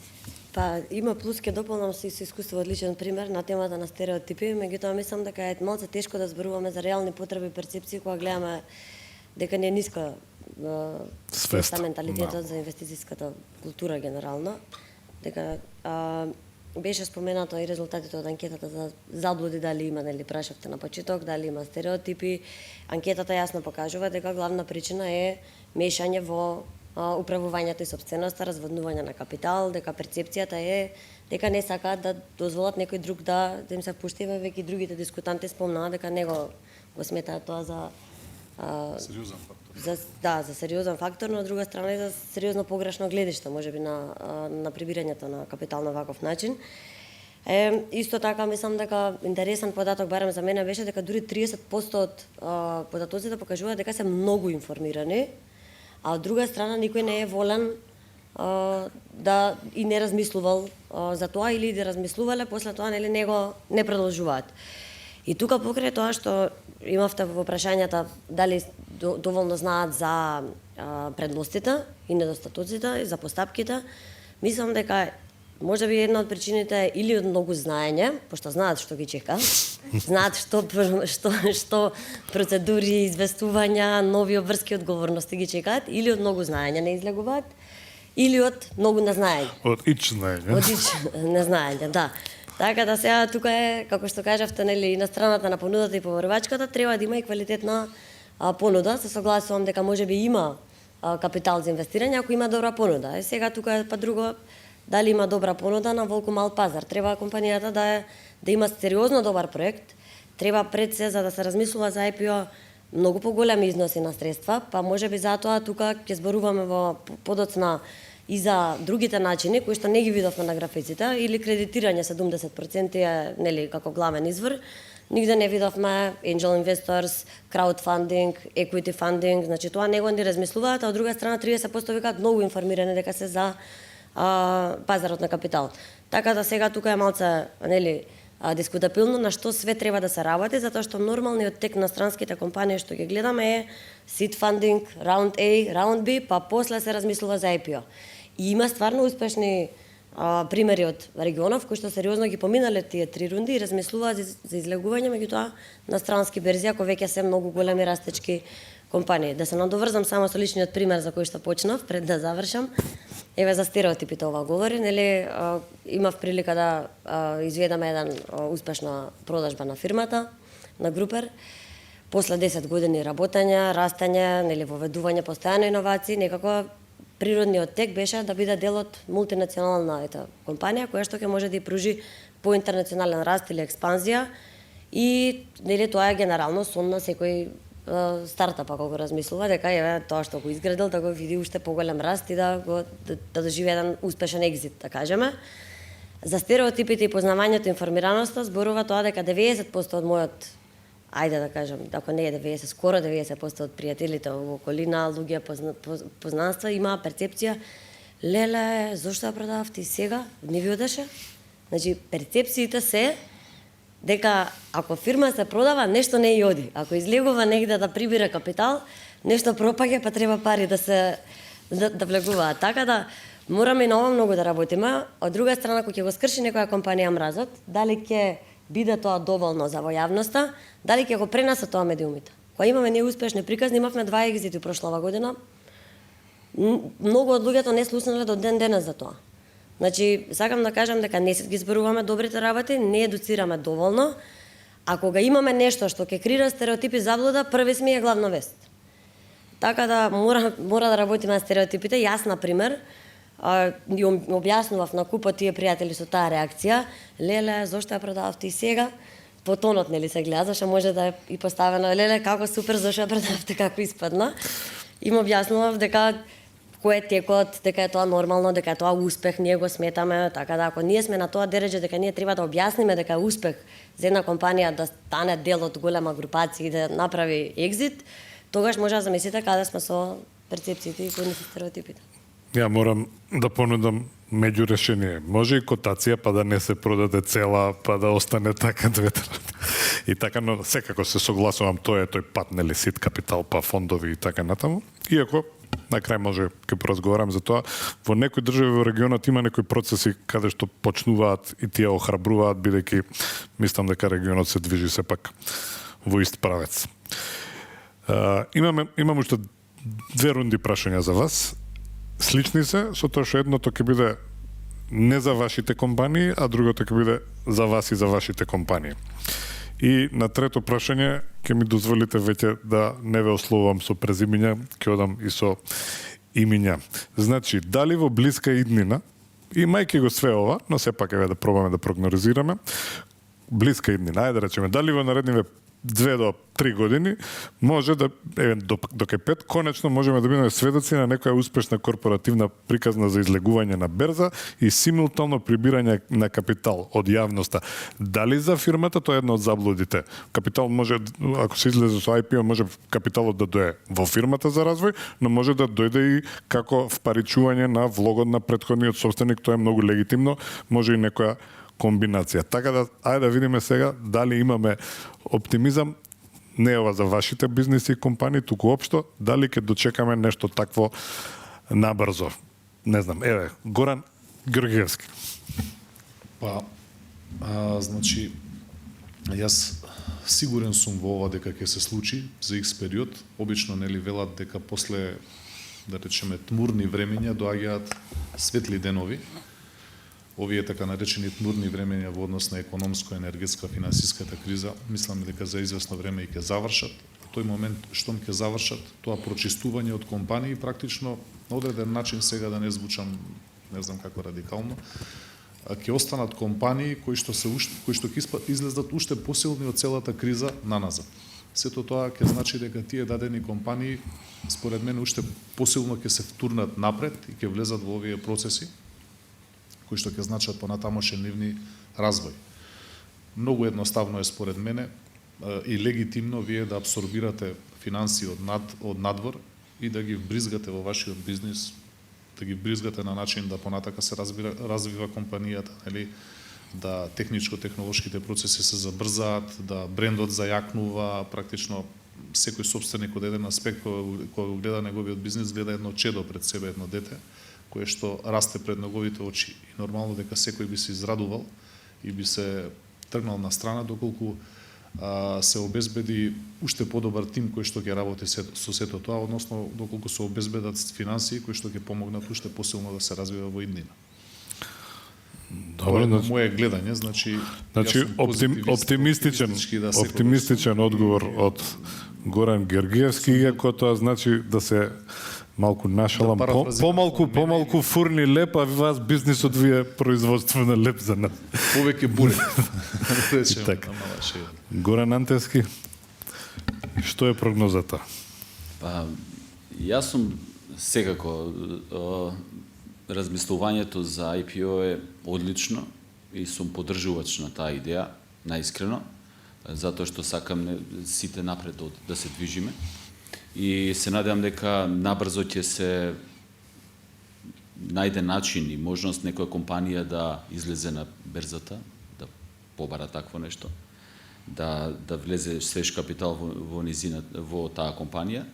Па, има плюс, ке дополнам со искуство од личен пример на темата на стереотипи, меѓутоа мислам дека е малце тешко да зборуваме за реални потреби и перцепции кога гледаме дека не е ниска свеста, менталитетот за инвестицијската култура генерално, дека беше споменато и резултатите од анкетата за заблуди, дали има, нели прашавте на почеток, дали има стереотипи. Анкетата јасно покажува дека главна причина е мешање во управувањето и собственоста, разводнување на капитал, дека перцепцијата е дека не сакаат да дозволат некој друг да им се впушти, веќе другите дискутанти спомнаа дека не го сметаат тоа за
сериозен фактор.
За сериозен фактор, но од друга страна и за сериозно погрешно гледиште, можеби на прибирањето на капитал на ваков начин. Исто така мислам дека интересен податок барем за мене беше дека дури 30% од податоците покажуваат дека се многу информирани, а од друга страна никој не е волен да и не размислувал за тоа или да размислувале, после тоа нели не продолжуваат. И тука покрај тоа што имавте во прашањата дали доволно знаат за предностите и недостатоците и за постапките, мислам дека може би една од причините е или од многу знаење, пошто знаат што ги чека, знаат што процедури, известувања, нови обврски, одговорности ги чекаат, или од многу знаење не излегуваат, или од многу незнаење.
Од ич знаење.
Од ич незнаење, да. Така да сега тука е, како што кажавте, нели, на страната на понудата и побарувачката треба да има и квалитетна понуда. Се согласувам дека можеби има капитал за инвестирање ако има добра понуда. Е сега тука е па друго, дали има добра понуда на волку мал пазар. Треба компанијата да има сериозно добар проект. Треба пред се за да се размислува за IPO многу поголеми износи на средства, па можеби затоа тука ќе зборуваме во подоцна и за другите начини кои што не ги видовме на графиците, или кредитирање 70% е нели како главен извор. Нигде не видовме angel investors, crowdfunding, equity funding, значи тоа него не размислуваат, а од друга страна 30% викаат многу информирани дека се за пазарот на капитал. Така да сега тука е малце нели дискутабилно на што све треба да се работи, затоа што нормалниот тек на странските компании што ги гледаме е seed funding, round A, round B, па после се размислува за IPO. И има стварно успешни примери од регионов кои што сериозно ги поминале тие 3 рунди и размислуваат за излегување меѓутоа на странски берзи, ако веќе се многу големи растечки компании. Да се надоврзам само со личниот пример за кој што почнав пред да завршам. Еве за стереотипите ова говори, нели имав прилика да изведам еден успешна продажба на фирмата, на Групер. После 10 години работење, растење, нели воведување постојано иновации, некако природниот тек беше да биде дел од мултинационална компанија која што ќе може да ја пружи поинтернационален раст или експанзија и нели тоа е генерално сон на секој стартап ако го размислува дека еве тоа што го изградил да го види уште поголем раст и да доживее еден успешен екзит, да кажеме. За стереотипите и познавањето и информираноста зборува тоа дека 90% од мојот, ајде да кажем, ако не е 90, скоро 90% од пријателите во околина, луѓе, познанства имаа перцепција леле, зошто ја продавав ти сега? Не ви одеше? Значи, перцепциите се дека ако фирма се продава, нешто не ја оди. Ако излегува негде да прибира капитал, нешто пропаѓа, па треба пари да влегуваат. Така да мораме и на ова многу да работиме. Од друга страна, кога ќе го скрши некоја компанија мразот, дали ќе биде тоа доволно за во јавноста, дали ќе го пренесат тоа медиумите. Кога имаме неуспешни приказни, имавме 2 екзити прошлава година. Многу од луѓето не слушнале до ден денес за тоа. Значи, сакам да кажам дека не се ги зборуваме добрите работи, не едуцираме доволно, а кога имаме нешто што ќе крира стереотипи заблуда, први сме е главна вест. Така да мора да работиме на стереотипите. Јас, например, објаснував на купот тие пријатели со таа реакција, леле, зошто ја продавав ти сега? По тонот нели се гледа, зашто може да е и поставено, леле, како супер, зашто ја продавте, како испадна. Им објаснував дека кој е текот, дека е тоа нормално, дека е тоа успех, ние го сметаме, така да ако ние сме на тоа дереже дека ние треба да објасниме дека е успех за една компанија да стане дел од голема групација и да направи екзит, тогаш може да замислите каде сме со перцепциите и кои се стереотипите.
Ја морам да понудам меѓу решение. Може и котација, па да не се продаде цела, па да остане така двете. И така, но секако се согласувам, тоа е тој пат, нели, сит капитал, па фондови и така натаму. Иако, на крај може ќе поразговарам за тоа, во некои држави во регионот има некои процеси каде што почнуваат и тие охрабруваат, бидејќи мислам дека регионот се движи сепак во ист правец. Имам уште 2 рунди прашања за вас. Слични се, со тоа што едното ќе биде не за вашите компании, а другото ќе биде за вас и за вашите компании. И на трето прашање ќе ми дозволите веќе да не ве ословувам со презимиња, ќе одам и со имиња. Значи, дали во блиска иднина, имајќи го све ова, но сепак еве да пробаме да прогнозираме, блиска иднина, ајде да речеме, дали во наредниве 2 до 3 години, може да, до кај 5, конечно можеме да бидеме сведоци на некоја успешна корпоративна приказна за излегување на берза и симултално прибирање на капитал од јавноста. Дали за фирмата тоа е една од заблудите? Капитал може, ако се излезе со IPO, може капиталот да дое во фирмата за развој, но може да дојде и како впаричување на влогот на претходниот собственик, тоа е многу легитимно, може и некоја комбинација. Така да, ајде да видиме сега дали имаме оптимизам, не ова за вашите бизниси и компании, туку општо, дали ќе дочекаме нешто такво набрзо. Не знам, еве, Горан Георгиевски.
Па, значи, јас сигурен сум во ова дека ќе се случи за X период. Обично нели велат дека после, да речеме, тмурни времења доаѓаат светли денови. Овие така наречени тмурни времења во однос на економско, енергетска, финансиската криза, мислам дека за известно време и ќе завршат. Во тој момент штом ќе завршат, тоа прочистување од компании практично на одреден начин, сега да не звучам, не знам како радикално, ќе останат компании кои што ќе излезат уште посилни од целата криза наназад. Сето тоа ќе значи дека тие дадени компании според мене уште посилно ќе се втурнат напред и ќе влезат во овие процеси кои што ќе значат понатамошен нивни развој. Многу едноставно е според мене и легитимно вие да абсорбирате финанси од надвор и да ги вбризгате во вашиот бизнис, да ги вбризгате на начин да понатака се развива компанијата, нели, да техничко-технолошките процеси се забрзаат, да брендот зајакнува, практично секој собственик од еден аспект кој го гледа неговиот бизнис, гледа едно чедо пред себе, едно дете, кое што расте пред неговите очи. И нормално дека секој би се израдувал и би се тргнал на страна доколку се обезбеди уште подобар тим кој што ќе работи со сето тоа, односно доколку се обезбедат финансии кои што ќе помогнат уште посилно да се развива во иднина.
Добро,
тоа е моје гледање, значи
оптимистичен одговор од Горан Георгиевски, иако тоа значи да се малку нашалам, помалку фурни леп, а вас бизнисот ви е производство на леп за нас.
Повеќе буре.
Така. Горан Антевски, што е прогнозата?
Па, јас сум секако размислувањето за IPO е одлично и сум поддржувач на таа идеја, наискрено, затоа што сакам сите напред да се движиме. И се надевам дека набрзо ќе се најде начин и можност некоја компанија да излезе на берзата, да побара такво нешто, да влезе свеж капитал во таа компанија,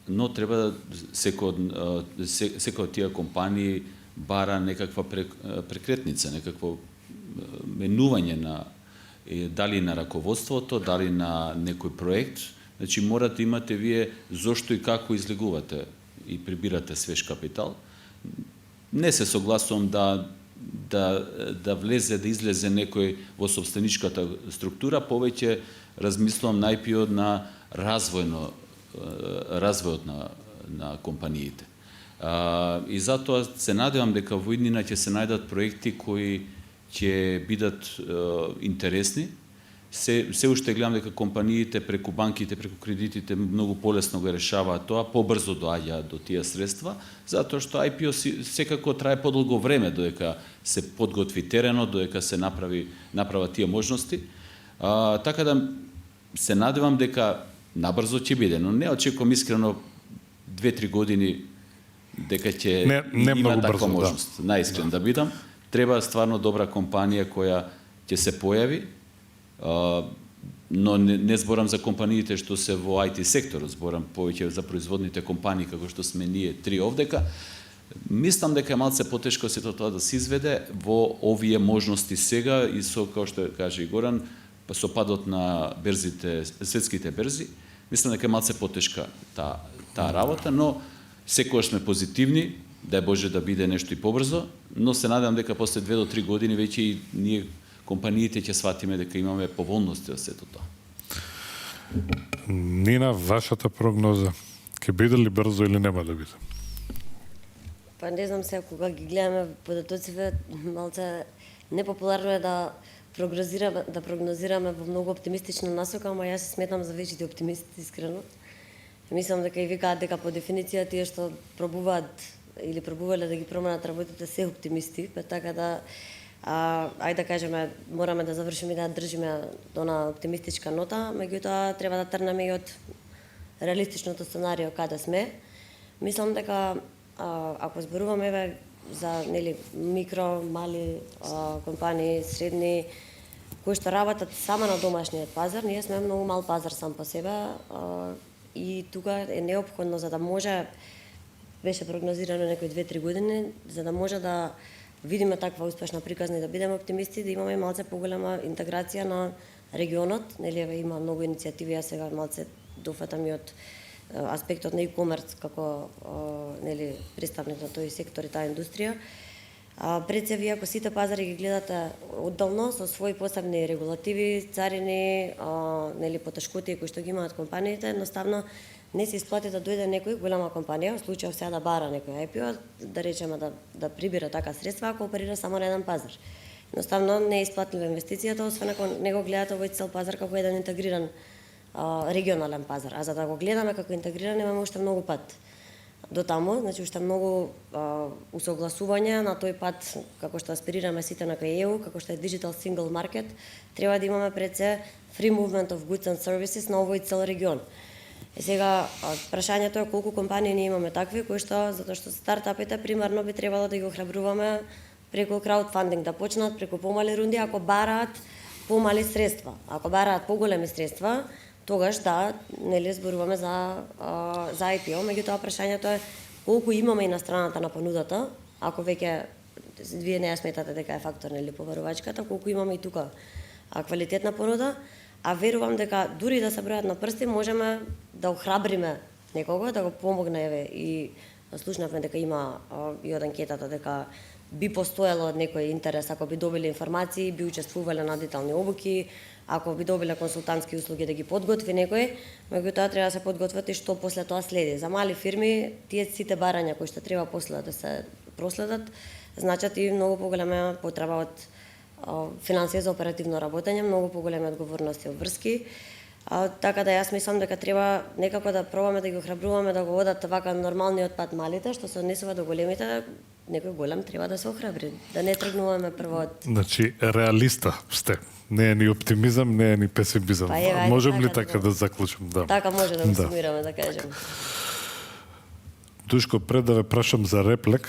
но треба секој од тие компании бара некаква прекретница, некакво менување на дали на раководството, дали на некој проект. Значи, морате да имате вие зошто и како излегувате и прибирате свеж капитал. Не се согласувам да влезе, да излезе некој во собственичката структура, повеќе размислувам на IPO на развојот на компаниите. И затоа се надевам дека во иднина ќе се најдат проекти кои ќе бидат интересни. Се уште гледам дека компаниите преку банките, преку кредитите многу полесно го решаваат тоа, побрзо доаѓаат до тие средства, затоа што IPO секако трае подолго време додека се подготви теренот, додека се направат тие можности. Така да се надевам дека набрзо ќе биде, но не очекувам искрено 2-3 години дека ќе има таква можност. Наискрен да бидам, треба стварно добра компанија која ќе се појави, но не зборам за компаниите што се во IT секторот, зборам повеќе за производните компании како што сме ние три овдека. Мислам дека е малце потешко сето тоа да се изведе во овие можности сега и со, како што каже и Горан, со падот на берзите, светските берзи, мислам дека е малце потешка таа работа, но секогаш сме позитивни, дај Боже да биде нешто и побрзо, но се надевам дека после 2 до 3 години веќе и ние компаниите ќе сватиме дека имаме поволности од сето тоа.
Нина, вашата прогноза, ќе биде ли брзо или нема да биде?
Па не знам сега кога ги гледаме податоците, малце непопуларно е да прогнозираме во многу оптимистична насока, ама јас се сметам за вечите оптимист, искрено. Мислам дека и викаат дека по дефиниција тие што пробуваат или пробувале да ги променат работите се оптимисти, па така да ајде да кажеме, мораме да завршиме и да држиме до на оптимистичка нота, меѓутоа треба да трнеме и од реалистичното сценарио каде сме. Мислам дека ако зборуваме за микро, мали компании, средни, кои што работат само на домашниот пазар, ние сме многу мал пазар сам по себе и тука е неопходно за да може, беше прогнозирано некои 2-3 години, за да може да видиме таква успешна приказна и да бидеме оптимисти, да имаме малце поголема интеграција на регионот, има многу иницијативи, јас сега малце дофатам и од аспектот на e-commerce како представник на тој сектор и таа индустрија. Пред се вие ако сите пазари ги гледате одделно со своји посебни регулативи, царини, потешкоти кои што ги имаат компаниите, едноставно не се исплати да дојде некој голема компанија, во случајов сега да бара некој IPO, да речеме да прибира така средства ако оперира само на еден пазар. Едноставно не е исплатлива инвестицијата, освен ако не го гледате овој цел пазар како еден интегриран регионален пазар. А за да го гледаме како интегриран имаме уште многу пат до таму, значи уште многу усогласување на тој пат како што аспирираме сите на кај EU, како што е Digital Single Market, треба да имаме пред се free movement of goods and services на овој цел регион. И сега прашањето е колку компании ние имаме такви кои што затоа што стартапите примерно би требало да ги охрабруваме преку краудфандинг да почнат преку помали рунди ако бараат помали средства. Ако бараат поголеми средства, тогаш да, зборуваме за IPO, меѓутоа прашањето е колку имаме и на страната на понудата, ако веќе вие не ја сметате дека е фактор поварувачката, колку имаме и тука квалитетна понуда, а верувам дека дури да се бројат на прсти можеме да охрабриме некого, да го помогне и слушнавме дека има и од анкетата дека би постоело од некој интерес ако би добили информации, би учествувале на детални обуки, ако би добиле консултантски услуги да ги подготви некој, меѓутоа треба да се подготват и што после тоа следи. За мали фирми тие сите барања кои што треба после да се проследат, значат и многу поголема потреба од финансија за оперативно работење, многу поголеми одговорности обврски. Така да јас мислам дека треба некако да пробаме да ги охрабруваме да го одат вака нормалниот пат малите, што се однесува до големите, некој голем треба да се охрабри, да не тргнуваме прво од...
Значи, реалиста сте. Не е ни оптимизам, не е ни песимизам. Можем ли така да заклучим? Да.
Така може да го сумираме, да кажем.
Душко, пред да ве прашам за реплик,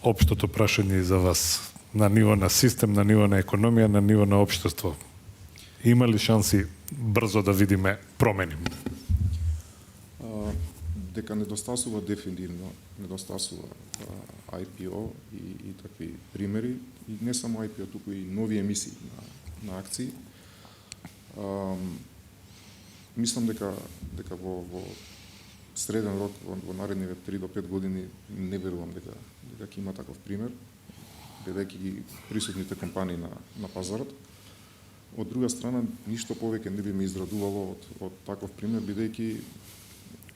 општото прашање и за вас. На ниво на систем, на ниво на економија, на ниво на општество. Има ли шанси брзо да видиме промени?
Дека недостасува дефинитивно, недостасува IPO и такви примери, и не само IPO, туку и нови емисии на акции. Мислам дека во среден рок, во наредниве 3 до 5 години, не верувам дека ќе има таков пример, бидејќи ги присутните компании на пазарот. Од друга страна, ништо повеќе не би ме израдувало од таков пример, бидејќи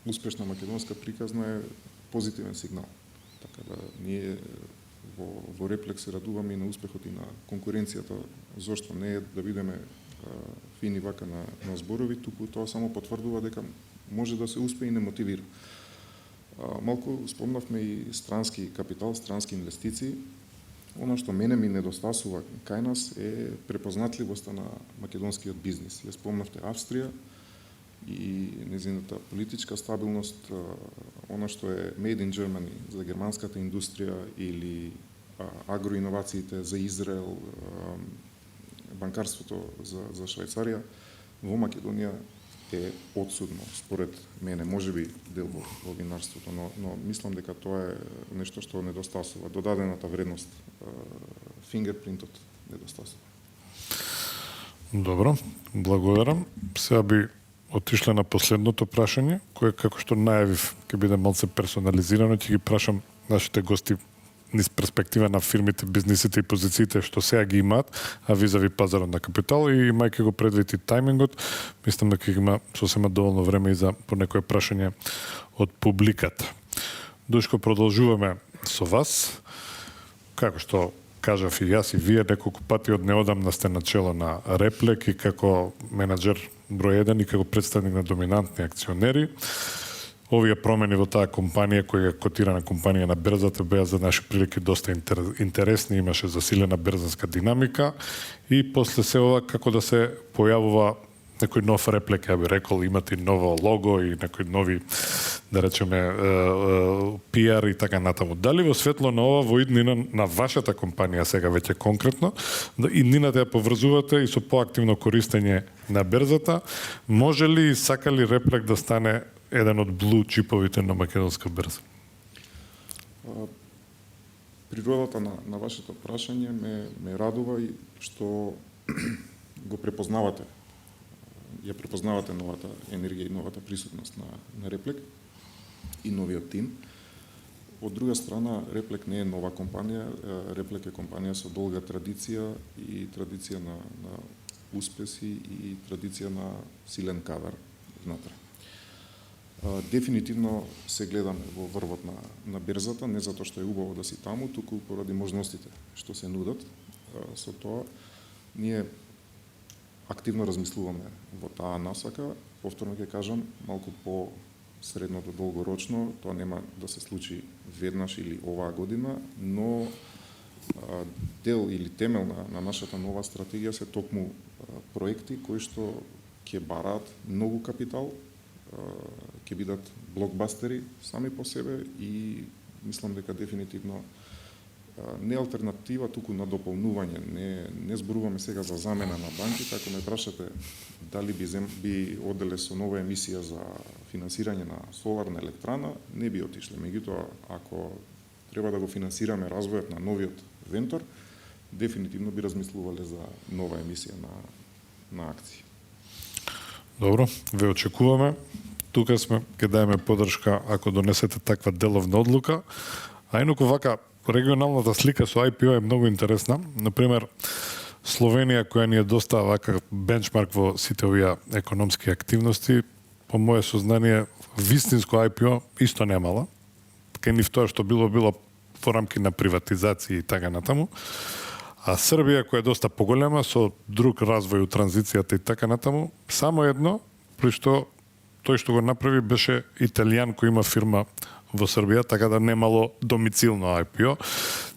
успешна македонска приказна е позитивен сигнал. Така да ние во Реплекс се радуваме и на успехот и на конкуренцијата, зошто не е да бидеме фини вака на зборови, туку тоа само потврдува дека може да се успее и не мотивира. Малку спомнавме и странски капитал, странски инвестиции. Оно што мене ми недостасува кај нас е препознатливоста на македонскиот бизнис. Ја спомнавте Австрија и незината политичка стабилност, оно што е Made in Germany за германската индустрија или агроиновациите за Израел, банкарството за Швајцарија, во Македонија е одсудно, според мене, можеби дел во винарството, но мислам дека тоа е нешто што недостасува. Додадената вредност, фингерпринтот недостасува.
Добро, благодарам. Сега би отишле на последното прашање, кое како што најавив ќе биде малце персонализирано, ќе ги прашам нашите гости низ перспектива на фирмите, бизнисите и позициите што сега ги имаат, а визави пазарот на капитал, и мајке го предвид и тајмингот, мислам дека има сосема доволно време и за по некое прашање од публиката. Душко, продолжуваме со вас. Како што кажав и јас и вие неколку пати од неодамна сте начело на Реплек и како менаџер број 1 и како представник на доминантни акционери. Овие промени во таа компанија, која е котирана компанија на берзата, беа за наши прилики доста интересни, имаше засилена берзанска динамика и после се ова како да се појавува некој нов Реплек, ја би рекол, имате ново лого и некои нови, да речеме, пиар и така натаму. Дали во светло на ова, во иднина на вашата компанија сега веќе конкретно, иднината ја поврзувате и со поактивно користење на берзата, може ли и сака ли Реплек да стане еден од блу чиповите на македонска берза?
Природата на вашето прашање ме радува и што го препознавате. Ја препознавате новата енергија и новата присутност на Реплек и новиот тим. Од друга страна, Реплек не е нова компанија, Реплек е компанија со долга традиција и традиција на успеси и традиција на силен кадар внатре. Дефинитивно се гледаме во врвот на берзата, не затоа што е убаво да си таму, туку поради можностите што се нудат. Со тоа, ние активно размислуваме во таа насака. Повторно ќе кажам, малку по средно до долгорочно, тоа нема да се случи веднаш или оваа година, но дел или темел на нашата нова стратегија се токму проекти кои што ќе бараат многу капитал, ќе бидат блокбастери сами по себе и мислам дека дефинитивно не алтернатива, туку на дополнување. Не зборуваме сега за замена на банки, ако ме прашате дали би оделе со нова емисија за финансирање на соларна електрана, не би отишле. Меѓутоа, ако треба да го финансираме развојот на новиот Вентор, дефинитивно би размислувале за нова емисија на акции.
Добро, ве очекуваме. Тука сме, ќе даеме поддршка ако донесете таква деловна одлука. А инаку вака, регионалната слика со IPO е многу интересна. Например, Словенија, која ни е доста вака бенчмарк во сите овие економски активности, по моје сознание, вистинско IPO исто немала. Кај нив тоа што било во рамки на приватизација и така натаму. А Србија, која е доста поголема, со друг развој у транзицијата и така натаму, само едно, при што тој што го направи беше италијан кој има фирма во Србија, така да немало домицилно IPO.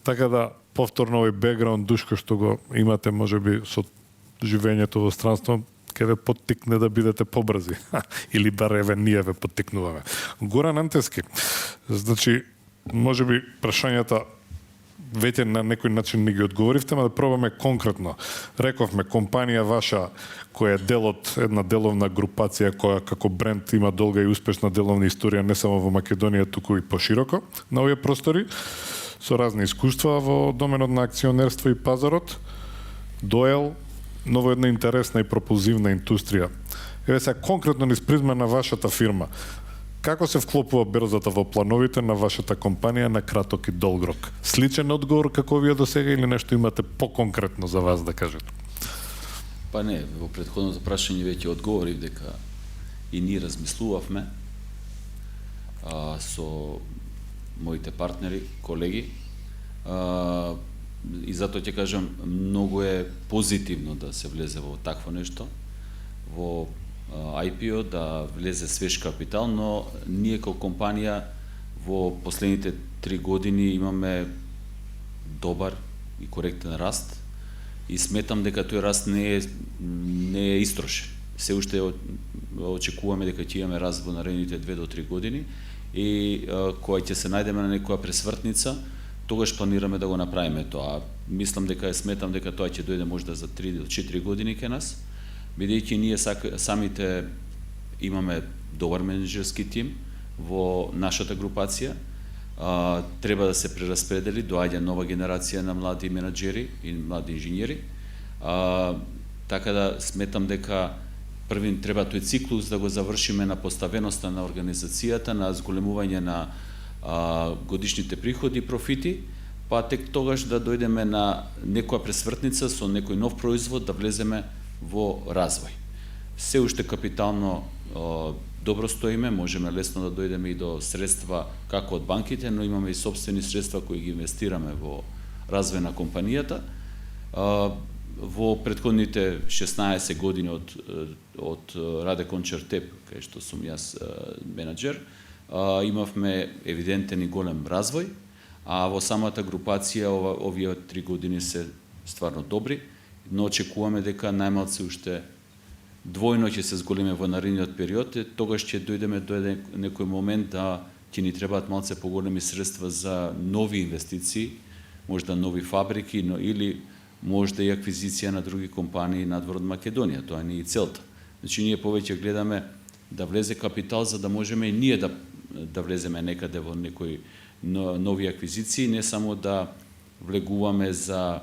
Така да, повторно овој бекграунд Душко што го имате, можеби со живењето во странство, ќе ве поттикне да бидете побрзи. Или бар еве ние ве поттикнуваме. Горан Антески, значи, можеби прашањата веќе на некој начин не ги одговоривте, но да пробаме конкретно. Рековме, компанија ваша, која е дел од една деловна групација, која како бренд има долга и успешна деловна историја, не само во Македонија, туку и пошироко на овие простори, со разни искуства во доменот на акционерство и пазарот, доел ново една интересна и пропулзивна индустрија. Еве сега конкретно низ призма на вашата фирма, како се вклопува берзата во плановите на вашата компанија на краток и долг рок? Сличен одговор како вие до сега или нешто имате поконкретно за вас да кажете?
Па не, во претходното прашање веќе одговорив дека и ние размислувавме со моите партнери, колеги, и затоа ќе кажам, многу е позитивно да се влезе во такво нешто, во IPO, да влезе свеж капитал, но ние како компанија во последните 3 години имаме добар и коректен раст и сметам дека тој раст не е истрошен. Се уште очекуваме дека ќе имаме раст во наредните 2 до 3 години и кога ќе се најдеме на некоја пресвртница, тогаш планираме да го направиме тоа. Мислам дека сметам дека тоа ќе дојде можда за 3 до 4 години кај нас, бидејќи ние самите имаме добар менеджерски тим во нашата групација. Треба да се прераспредели, доаѓа нова генерација на млади менаџери и млади инженери. Така да сметам дека првин треба тој циклус да го завршиме на поставеноста на организацијата, на зголемување на годишните приходи и профити, па тек тогаш да дојдеме на некоја пресвртница со некој нов производ, да влеземе во развој. Се уште капитално добро стоиме, можеме лесно да дојдеме и до средства како од банките, но имаме и сопствени средства кои ги инвестираме во развој на компанијата. Во претходните 16 години од Раде Кончар ТЕП, кај што сум јас менаџер, имавме евидентен и голем развој, а во самата групација овие 3 години се стварно добри, но очекуваме дека најмалце уште двојно ќе се зголеме во наредниот период, тогаш ќе дојдеме до некој момент да ќе ни требаат малце поголеми средства за нови инвестиции, можда нови фабрики, или можда и аквизиција на други компании надвор од Македонија. Тоа не е целта. Значи, ние повеќе гледаме да влезе капитал, за да можеме и ние да влеземе некаде во некои нови аквизиции, не само да влегуваме за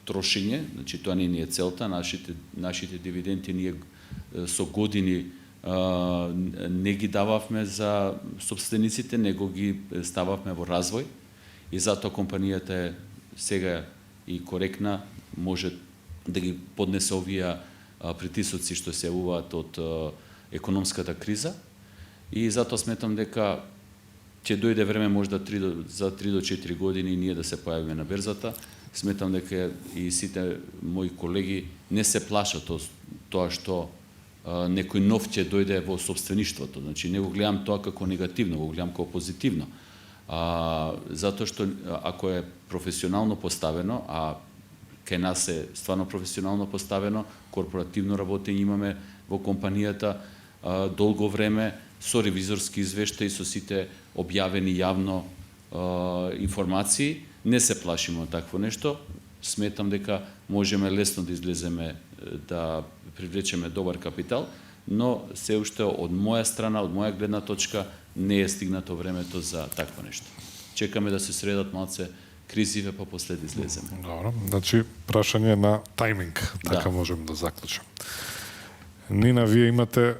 трошење, значи тоа не е целта, нашите дивиденти ние со години не ги дававме за собствениците, него ги стававме во развој и затоа компанијата е сега и коректна, може да ги поднесе овие притисоци што се јавуваат од економската криза и затоа сметам дека ќе дојде време можда за 3 до 4 години ние да се појавиме на берзата. Сметам дека и сите мои колеги не се плашат тоа што некој нов ќе дојде во собствеништвото. Значи не го гледам тоа како негативно, го гледам како позитивно. Затоа што ако е професионално поставено, а кај нас е стварно професионално поставено, корпоративно работење имаме во компанијата долго време со ревизорски извештаи, со сите објавени јавно информации, не се плашиме од такво нешто. Сметам дека можеме лесно да излеземе, да привлечеме добар капитал, но се уште од моја страна, од моја гледна точка, не е стигнато времето за такво нешто. Чекаме да се средат малце кризиве, па после да излеземе.
Добро, значи прашање на тајминг, така можем да заклучам. Нина, вие имате,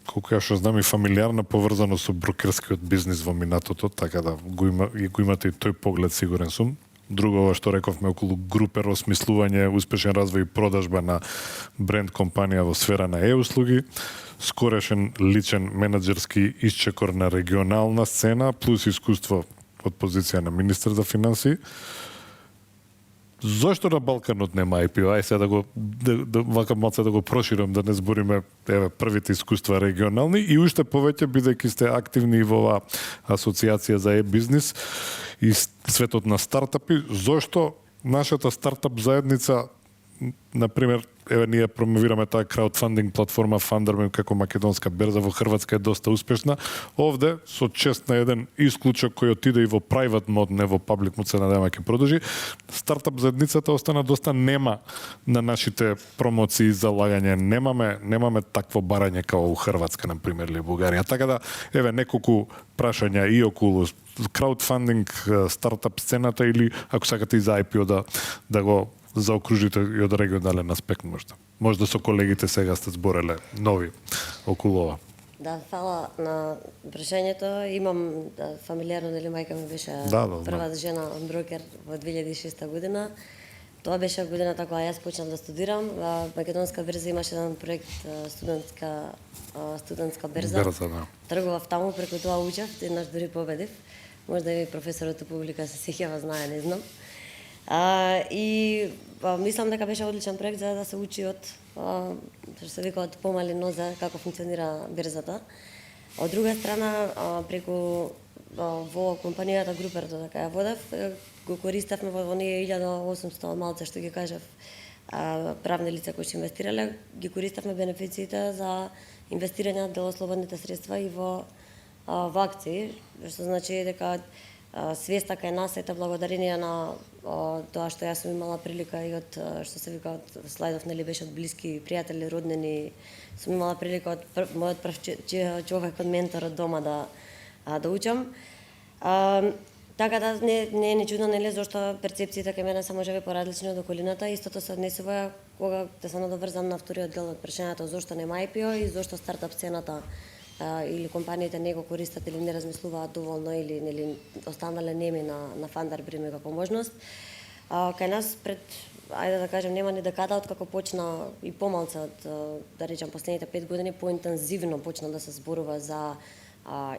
колку ја што знам, и фамилиарна поврзаност со брокерскиот бизнис во минатото, така да го имате и тој поглед, сигурен сум. Друго што рековме околу групер, осмислување, успешен развој и продажба на бренд компанија во сфера на услуги, скорешен личен менаџерски исчекор на регионална сцена, плюс искуство од позиција на министер за финансии. Зошто на Балканот нема IPO? Ај сега вака малце да го проширам, да не збориме првите искуства регионални и уште повеќе бидејќи сте активни во оваа асоциација за e-бизнис и светот на стартапи, зошто нашата стартап заедница, например, ние промовираме таа краудфандинг платформа Funderman како македонска берза во Хрватска е доста успешна. Овде со чест на еден исклучок кој отиде и во private мод, не во public мод, се надевам ќе продолжи. Стартап заедницата остана доста нема на нашите промоции и залагање. Немаме такво барање како у Хрватска, например, или Бугарија. Така да неколку прашања и околу краудфандинг, стартап сцената или ако сакате и за IPO да го заокружите и од регионален аспект можда. Можда со колегите сега сте збореле нови околу ова.
Да, фала на прашањето. Имам фамилиарно, дали мајка ми беше прва жена брокер во 2006 година. Тоа беше годината кога јас почнав да студирам. Македонска берза имаше еден проект студентска берза. Тргував таму, преку тоа учев, еднаш дури победив. Можда и професорот публика се сеќава, знае, не знам. И мислам дека беше одличен проект за да се учи од што се вика од помали нозе како функционира берзата. Од друга страна, преку во компанијата Групер, така ја водев, го користевме во оние 1800 малце што ги кажав правни лица кои што инвестирале, ги користевме бенефициите за инвестирање на делослободните средства и во акции, што значи дека свеста кај нас ете благодарение на тоа што јас сум имала прилика и од што се вика од слайдов, нели беше од блиски пријатели, роднини, сум имала прилика од мојот прв човек од ментор од дома да учам. Така да не е ни чудно, нели, зашто перцепциите кај мене се можеби поразлични од околината. Истото се однесува кога да се надоврзам на вториот дел од прашањето зашто нема IPO и зашто стартап сцената или компаниите не го користат или не размислуваат доволно или нели останале неми на Funderman како можност. Кај нас пред, ајде да кажем, нема ни декада од како почна и помалце од, да речем, последните 5 години поинтензивно почна да се зборува за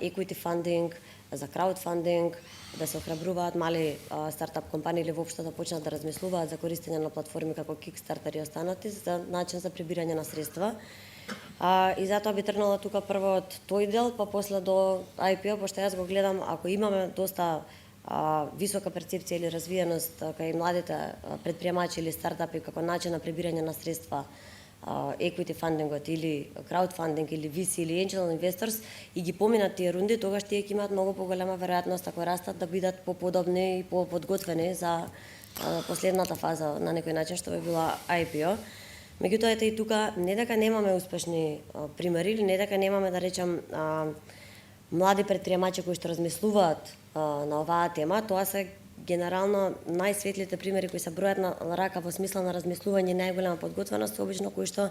equity funding, за краудфандинг, да се охрабруваат мали стартап компании или воопшто да почнат да размислуваат за користење на платформи како Kickstarter и останати за начин за прибирање на средства. И затоа би тргнала тука прво од тој дел, па после до IPO, пошто јас го гледам, ако имаме доста висока перцепција или развиеност кај младите предприемачи или стартапи како начин на прибирање на средства, equity fundingот или краудфандинг или VC или angel investors и ги поминат тие рунди, тогаш тие ќе имаат многу поголема веројатност ако растат да бидат поподобни и поподготвени за последната фаза на некој начин што би била IPO. Меѓутоа ете и тука не дека немаме успешни примери или не дека немаме да речам млади предприемачи кои што размислуваат на оваа тема, тоа се генерално најсветлите примери кои се бројат на рака во смисла на размислување и најголема подготвеност, обично кои што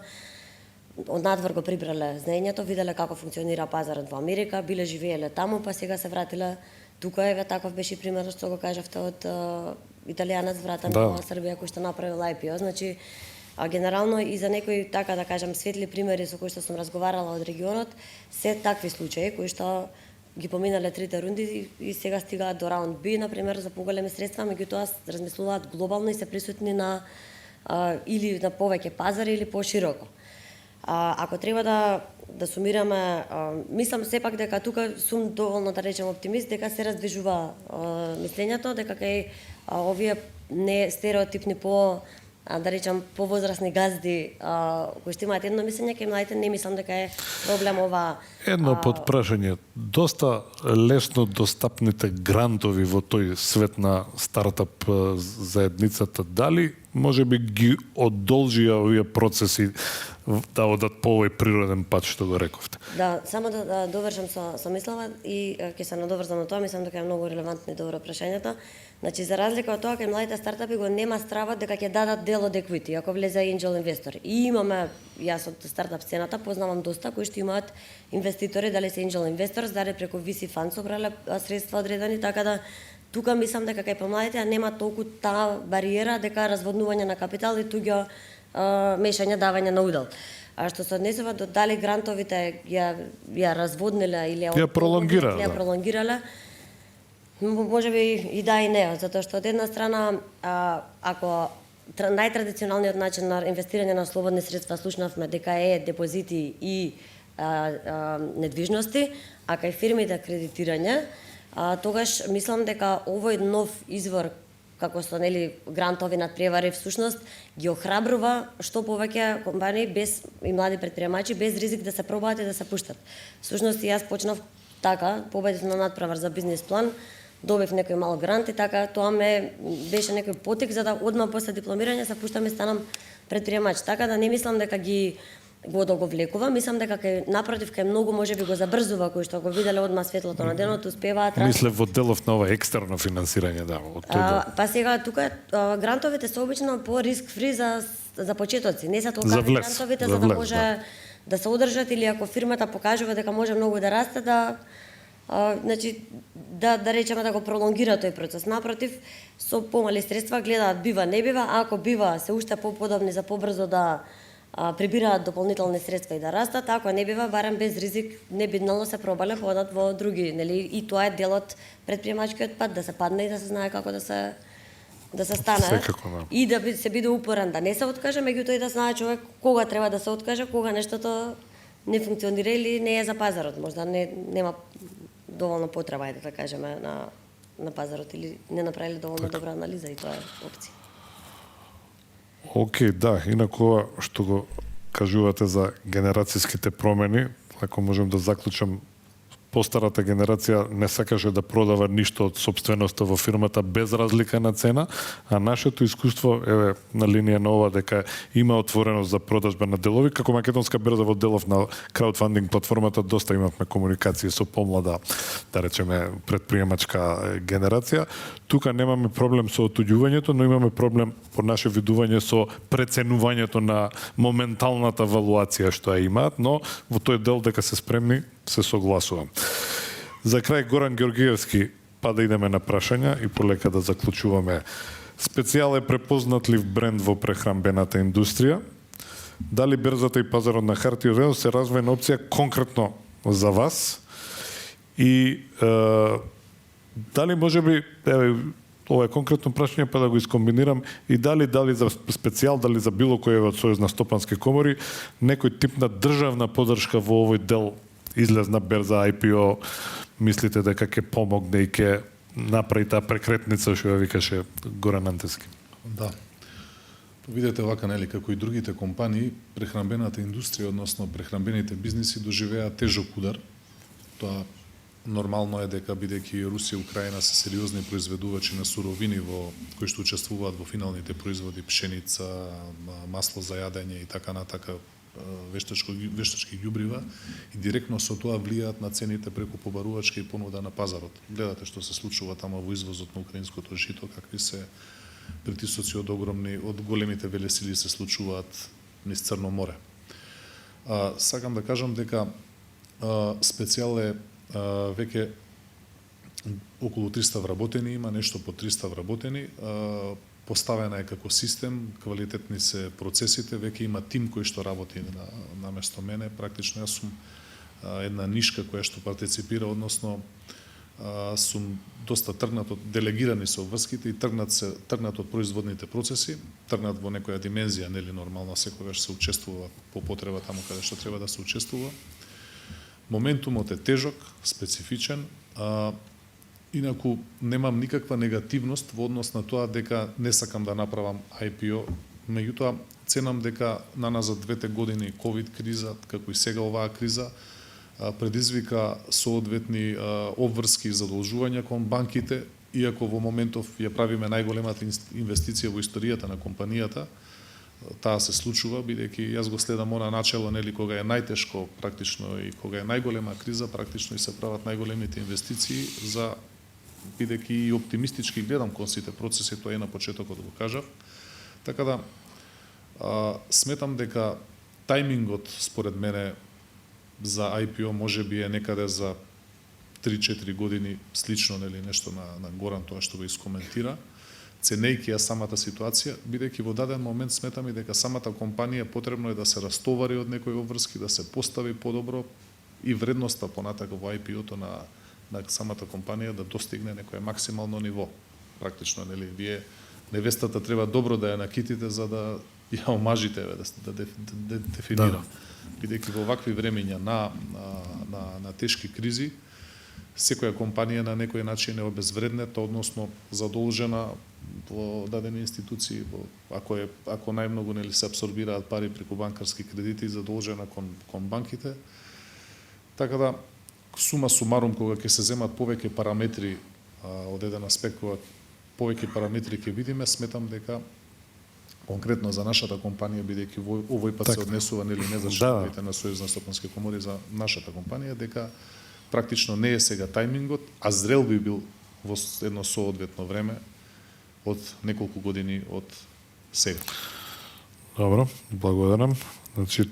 од надвор го прибрале знаењето, виделе како функционира пазарот во Америка, биле живееле таму, па сега се вратиле тука. Еве таков беше пример што го кажавте од италијанец вратен во Србија кој што направил IPO. Значи генерално и за некои така да кажам светли примери со кои што сум разговарала од регионот, се такви случаи кои што ги поминале трите рунди и сега стигаат до раунд B, например, за поголеми средства, меѓутоа размислуваат глобално и се присутни на или на повеќе пазари или пошироко. Ако треба да сумираме, мислам сепак дека тука сум доволно да речем оптимист дека се раздвижува мислењето, дека кај овие не стереотипни да речем повозрасни газди кои што имаат едно мислење, кај младите не мислам дека е проблем ова.
Едно подпрашање. Доста лесно достапните грантови во тој свет на стартап заедницата, дали може би ги одолжија овие процеси да одат по овој природен пат што го рековте?
Да, само да довршам со мислава и ќе се надоврзам на тоа, мислам дека е многу релевантно и добро прашањето. Значи, за разлика од тоа, кај младите стартапи го нема стравот дека ќе дадат дел од equity, ако влезе angel инвестор. И имаме, јас од стартап сцената, познавам доста кои што имаат инвеститори, дали се angel investors, дали преку VC фанд собрале средства одредени, така да тука мислам дека кај помладите нема толку таа бариера дека разводнување на капитал и туѓо мешање давање на удел. А што се однесува до дали грантовите ја разводниле или
ја
пролонгирале, може би и да и не, затоа што од една страна ако најтрадиционалниот начин на инвестирање на слободни средства слушнавме дека е депозити и недвижности, а кај фирмите кредитирање, тогаш мислам дека овој нов извор како што грантови над превари всушност ги охрабрува што повеќе компании без и млади предприемачи без ризик да се пробаат и да се пуштат. Всушност јас почнав така, победив на надпревар за бизнис план, добив некој мал грант и така тоа ме беше некој потик за да одма после дипломирање се пуштам и станам предприемач. Така да не мислам дека го одоговлекува, мислам дека напротив кај многу можеби го забрзува кои што го виделе одма светлото на денот, успеваат.
Мислев во делов на ова екстерно финансирање, да, од тој.
Па сега тука грантовите се обично по риск фри за почетоци, не се толку грантовите за да може да се одржат или ако фирмата покажува дека може многу да расте значи да речеме да го пролонгира тој процес. Напротив, со помали средства гледаат бива, не бива, ако бива се уште поподобни за побрзо да прибираат дополнителни средства и да растат, ако не бива, барем без ризик, небиднално се пробале подат во други, и тоа е дел од предприемачкиот пат, да се падне и да се знае како да се стане.
Секако, да.
И да се биде упорен, да не се откаже, меѓутоа и да знае човек кога треба да се откаже, кога нештото не функционира или не е за пазарот, можда нема доволно потреба, ајде да кажеме, на пазарот или не направиле доволно добра анализа и тоа е опција.
Океј, да, инаку што го кажувате за генерацијските промени, ако можем да заклучам, постарата генерација не сакаше да продава ништо од сопственоста во фирмата без разлика на цена, а нашето искуство еве на линија на ова дека има отвореност за продажба на делови, како македонска берза во делов на краудфандинг платформата доста имавме комуникации со помлада, да речеме, предприемачка генерација. Тука немаме проблем со отуѓувањето, но имаме проблем по наше видување со преценувањето на моменталната валуација што ја имаат, но во тој дел дека се спремни се согласувам. За крај Горан Георгиевски, па да идеме на прашања и полека да заклучуваме. Специјал е препознатлив бренд во прехранбената индустрија. Дали берзата и пазарот на хартија се развојна опција конкретно за вас? И дали можеби, еве, ова е конкретно прашање, па да го искомбинирам, и дали за специјал, дали за било кој од Сојуз на стопански комори, некој тип на државна поддршка во овој дел излезна берза IPO, мислите дека ќе помогне и ќе направи таа прекретница, што ја викаше Горан Антески?
Да. Видете вака, нели, како и другите компании, прехранбената индустрија, односно прехранбените бизниси доживеа тежок удар. Тоа нормално е дека, бидејќи Русија и Украина се сериозни произведувачи на суровини кои што учествуваат во финалните производи, пшеница, масло за јадење и така натака, вештачки ѓубрива, и директно со тоа влијаат на цените преку побарувачка и понуда на пазарот. Гледате што се случува тamo во извозот на украинското жито, какви се притисоци од големите велесили се случуваат низ Црно море. Сакам да кажам дека специјал е веќе околу 300 вработени, има нешто по 300 вработени, поставена е како систем, квалитетни се процесите, веќе има тим кој што работи на место мене, практично јас сум една нишка која што партиципира, односно сум доста тргнат од делегирани се обврските и тргнат од производните процеси, тргнат во некоја димензија, нели нормално секогаш се учествува по потреба таму каде што треба да се учествува. Моментумот е тежок, специфичен, инаку немам никаква негативност во однос на тоа дека не сакам да направам IPO, меѓутоа ценам дека на назад 2 години ковид криза, како и сега оваа криза, предизвика соодветни обврски и задолжувања кон банките, иако во моментов ја правиме најголемата инвестиција во историјата на компанијата. Таа се случува, бидејќи јас го следам она начело, нели, кога е најтешко практично и кога е најголема криза, практично и се прават најголемите инвестиции, за бидејќи и оптимистички гледам кон сите процеси, тоа е на почетокот го кажав. Така да сметам дека тајмингот според мене за IPO може би е некаде за 3-4 години, слично, нели, нешто на Горан тоа што го искоментира, ценејќи ја самата ситуација, бидејќи во даден момент сметам и дека самата компанија потребно е да се растовари од некои обврски, да се постави подобро и вредноста понатака во IPO-то на самата компанија да достигне некое максимално ниво. Практично, нели, вие невестата треба добро да ја накитите за да ја омажите, да дефинира. Бидејќи во вакви времења на тешки кризи, секоја компанија на некој начин е обезвреднета, односно задолжена во дадени институции, ако најмногу, нели, се абсорбираат пари преку банкарски кредити, задолжена кон банките. Така да, сума сумарум, кога ќе се земат повеќе параметри од еден аспект, кога повеќе параметри ќе видиме, сметам дека конкретно за нашата компанија, бидејќи овој пат се однесува, нели, не за членовите на Сојуз на стопански комори, за нашата компанија, дека практично не е сега тајмингот, а зрел би бил во едно соодветно време од неколку години од сега.
Добро, благодарам. Значи,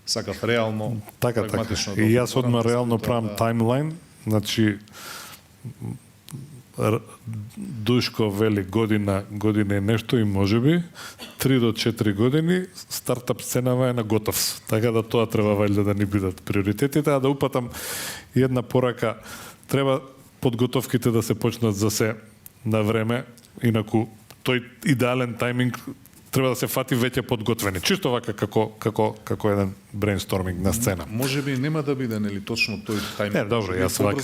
сакав реално,
прагматично. И јас одма реално правам таймлайн, значи Душко вели година и нешто и можеби 3 до 4 години стартап сценава е на готов. Така да тоа треба вајде да ни бидат приоритетите, а да упатам една порака, треба подготовките да се почнат за се на време, инаку тој идеален тајминг треба да се фати веќе подготвени. Чисто вака како еден брейнсторминг на сцена.
Може би нема да биде, нели, точно тој тајминг.
Не, добро, јас вака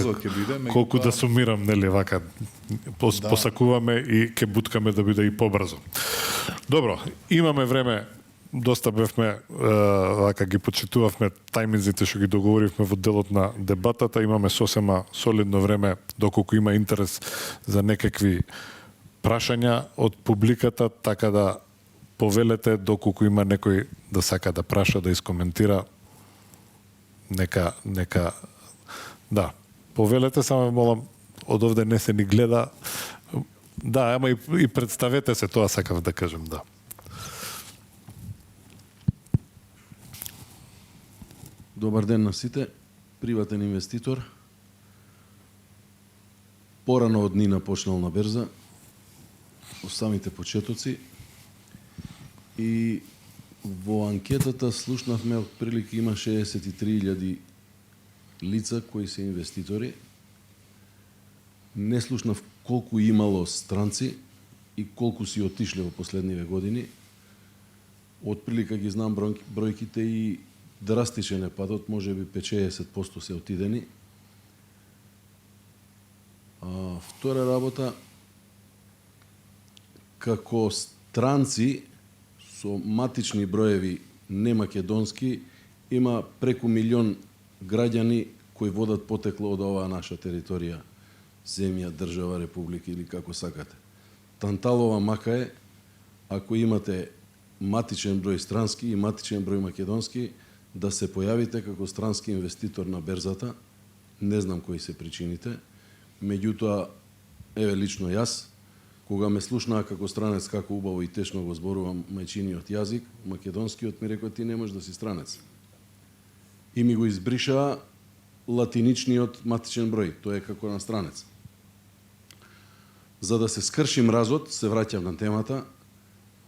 колку да сумирам, нели, вака посакуваме и ќе буткаме да биде и побрзо. Добро, имаме време, доста бевме вака ги почитувавме тајминзите што ги договоривме во делот на дебатата, имаме сосема солидно време доколку има интерес за некакви прашања од публиката, така да повелете доколку има некој да сака да праша, да искоментира, нека да, повелете, само молам, од овде не се ни гледа. Да, ама и представете се, тоа сакав да кажем, да.
Добар ден на сите, приватен инвеститор. Порано од Нина почнал на берза, во самите почетоци, и во анкетата слушнавме отприлike има 63.000 лица кои се инвеститори Не слушнав колку имало странци и колку си отишле во последниве години. Отприлика ги знам бројките и драстичен е падот, може би 50% се отидени. Втора работа, како странци со матични броеви немакедонски, има преку 1 милион граѓани кои водат потекло од оваа наша територија, земја, држава, република или како сакате. Танталова мака е, ако имате матичен број странски и матичен број македонски, да се појавите како странски инвеститор на берзата. Не знам кои се причините. Меѓутоа, еве лично јас, кога ме слушнаа како странец како убаво и тешно го зборувам мајчиниот јазик, македонскиот, ми рекоа ти не можеш да си странец. И ми го избришаа латиничниот матичен број, тој е како на странец. За да се скрши мразот, се враќам на темата,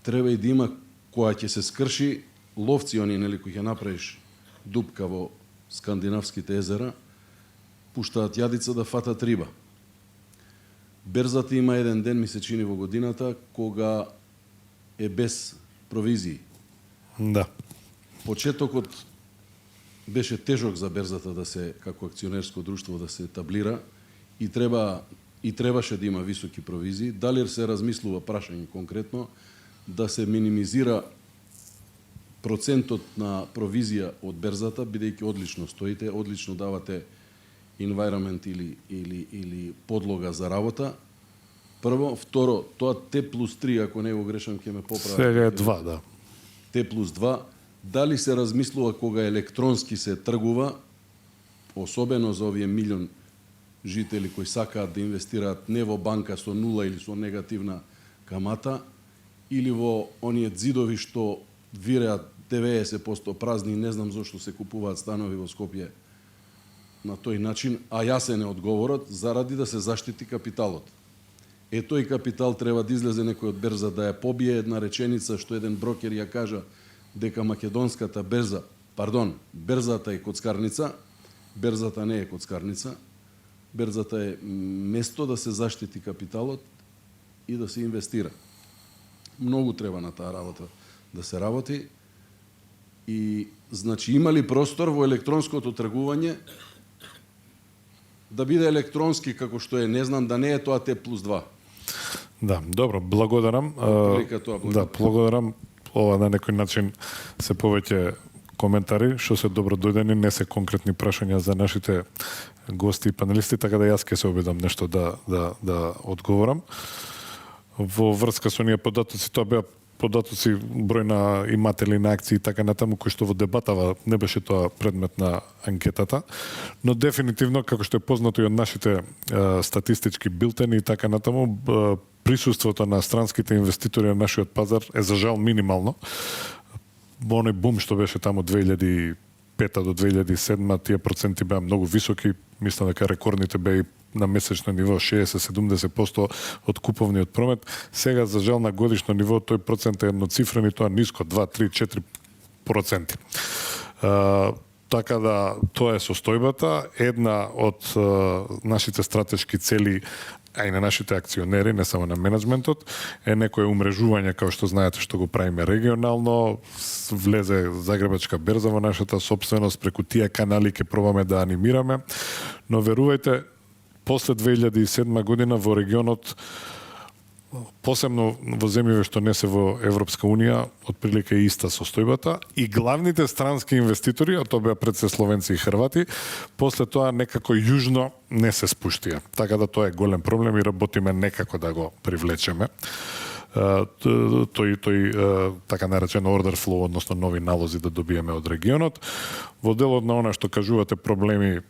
треба и да има која ќе се скрши ловци, они, нели, кои ќе направиш дупка во скандинавските езера, пуштаат јадица да фатат риба. Берзата има еден ден, ми се чини во годината, кога е без провизии.
Да.
Почетокот беше тежок за берзата да се, како акционерско друштво, да се таблира и требаше да има високи провизии. Дали се размислува, прашање конкретно, да се минимизира процентот на провизија од берзата, бидејќи одлично стоите, одлично давате environment или подлога за работа. Прво, второ, тоа Т+3, ако не го грешам, ќе ме поправи.
Сега е 2, да.
Т+2, дали се размислува кога електронски се тргува, особено за овие 1 милион жители кои сакаат да инвестираат не во банка со нула или со негативна камата, или во оние ѕидови што виреат 90% празни, не знам зошто се купуваат станови во Скопје на тој начин, а јасен е одговорот, заради да се заштити капиталот. Тој капитал треба да излезе некој од берза да ја побие. Една реченица што еден брокер ја кажа дека македонската берзата е коцкарница, берзата не е коцкарница, берзата е место да се заштити капиталот и да се инвестира. Многу треба на таа работа да се работи. И, значи, има ли простор во електронското тргување да биде електронски како што е, не знам, да не е тоа Т+2.
Да, добро, благодарам. Да, благодарам. Ова на некој начин се повеќе коментари, што се добро дојдени, не се конкретни прашања за нашите гости и панелисти, така да јас ќе се обидам нешто да одговорам. Во врска со ние податоци, тоа беа податоци број на иматели на акции и така натаму, кој што во дебатава не беше тоа предмет на анкетата, но дефинитивно, како што е познато и од нашите статистички билтени и така натаму, присуството на странските инвеститори на нашиот пазар е за жал минимално. Оној бум што беше таму 2005 до 2007, тие проценти беа многу високи, мислам дека рекордните беа на месечно ниво 60-70% од куповниот промет. Сега, за жал, на годишно ниво тој процент е едноцифрен и тоа ниско, 2-3-4%. Така да, тоа е состојбата. Една од нашите стратешки цели, а и на нашите акционери, не само на менеджментот, е некое умрежување, како што знаете, што го правиме регионално. Влезе Загребачка берза во нашата собственост, преку тие канали ќе пробаме да анимираме, но верувајте, после 2007 година во регионот, посебно во земји што не се во Европска Унија, отприлика е иста состојбата и главните странски инвеститори, а тоа беа пред се словенци и хрвати, после тоа некако јужно не се спуштија. Така да тоа е голем проблем и работиме некако да го привлечеме. Тој така наречен order flow, односно нови налози да добиеме од регионот. Во делот на она што кажувате проблеми,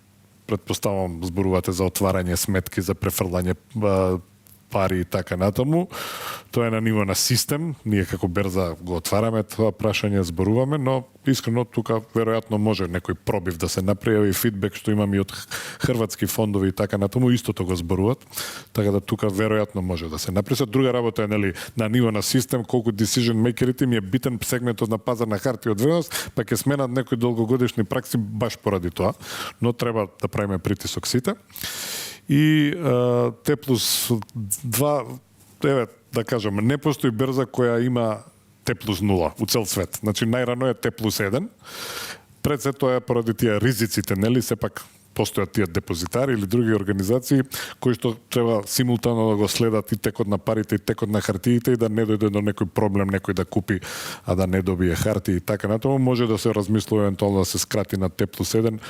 предпоставам зборувате за отварање сметки, за префрлање пари и така натаму. Тоа е на ниво на систем. Ние како берза го отвараме тоа прашање, зборуваме, но искрено тука веројатно може некој пробив да се направи, и фидбек што имам и од хрватски фондови и така натаму истото го зборуваат. Така да тука веројатно може да се направи. Друга работа е, нели, на ниво на систем, колку decision makerите ми е битен сегментот на пазар на хартија од вредност, па ќе сменат некои долгогодишни пракси баш поради тоа, но треба да правиме притисок сите. и Т+2, еве, да кажем, не постои берза која има Т+0 у цел свет. Значи најрано е Т+1. Пред се тоа е поради тие ризиците, нели, сепак постојат тие депозитари или други организации кои што треба симултано да го следат и текот на парите и текот на хартиите и да не дојде до некој проблем некој да купи а да не добие хартии и така натаму. Може да се размислува евентуално да се скрати на Т+1,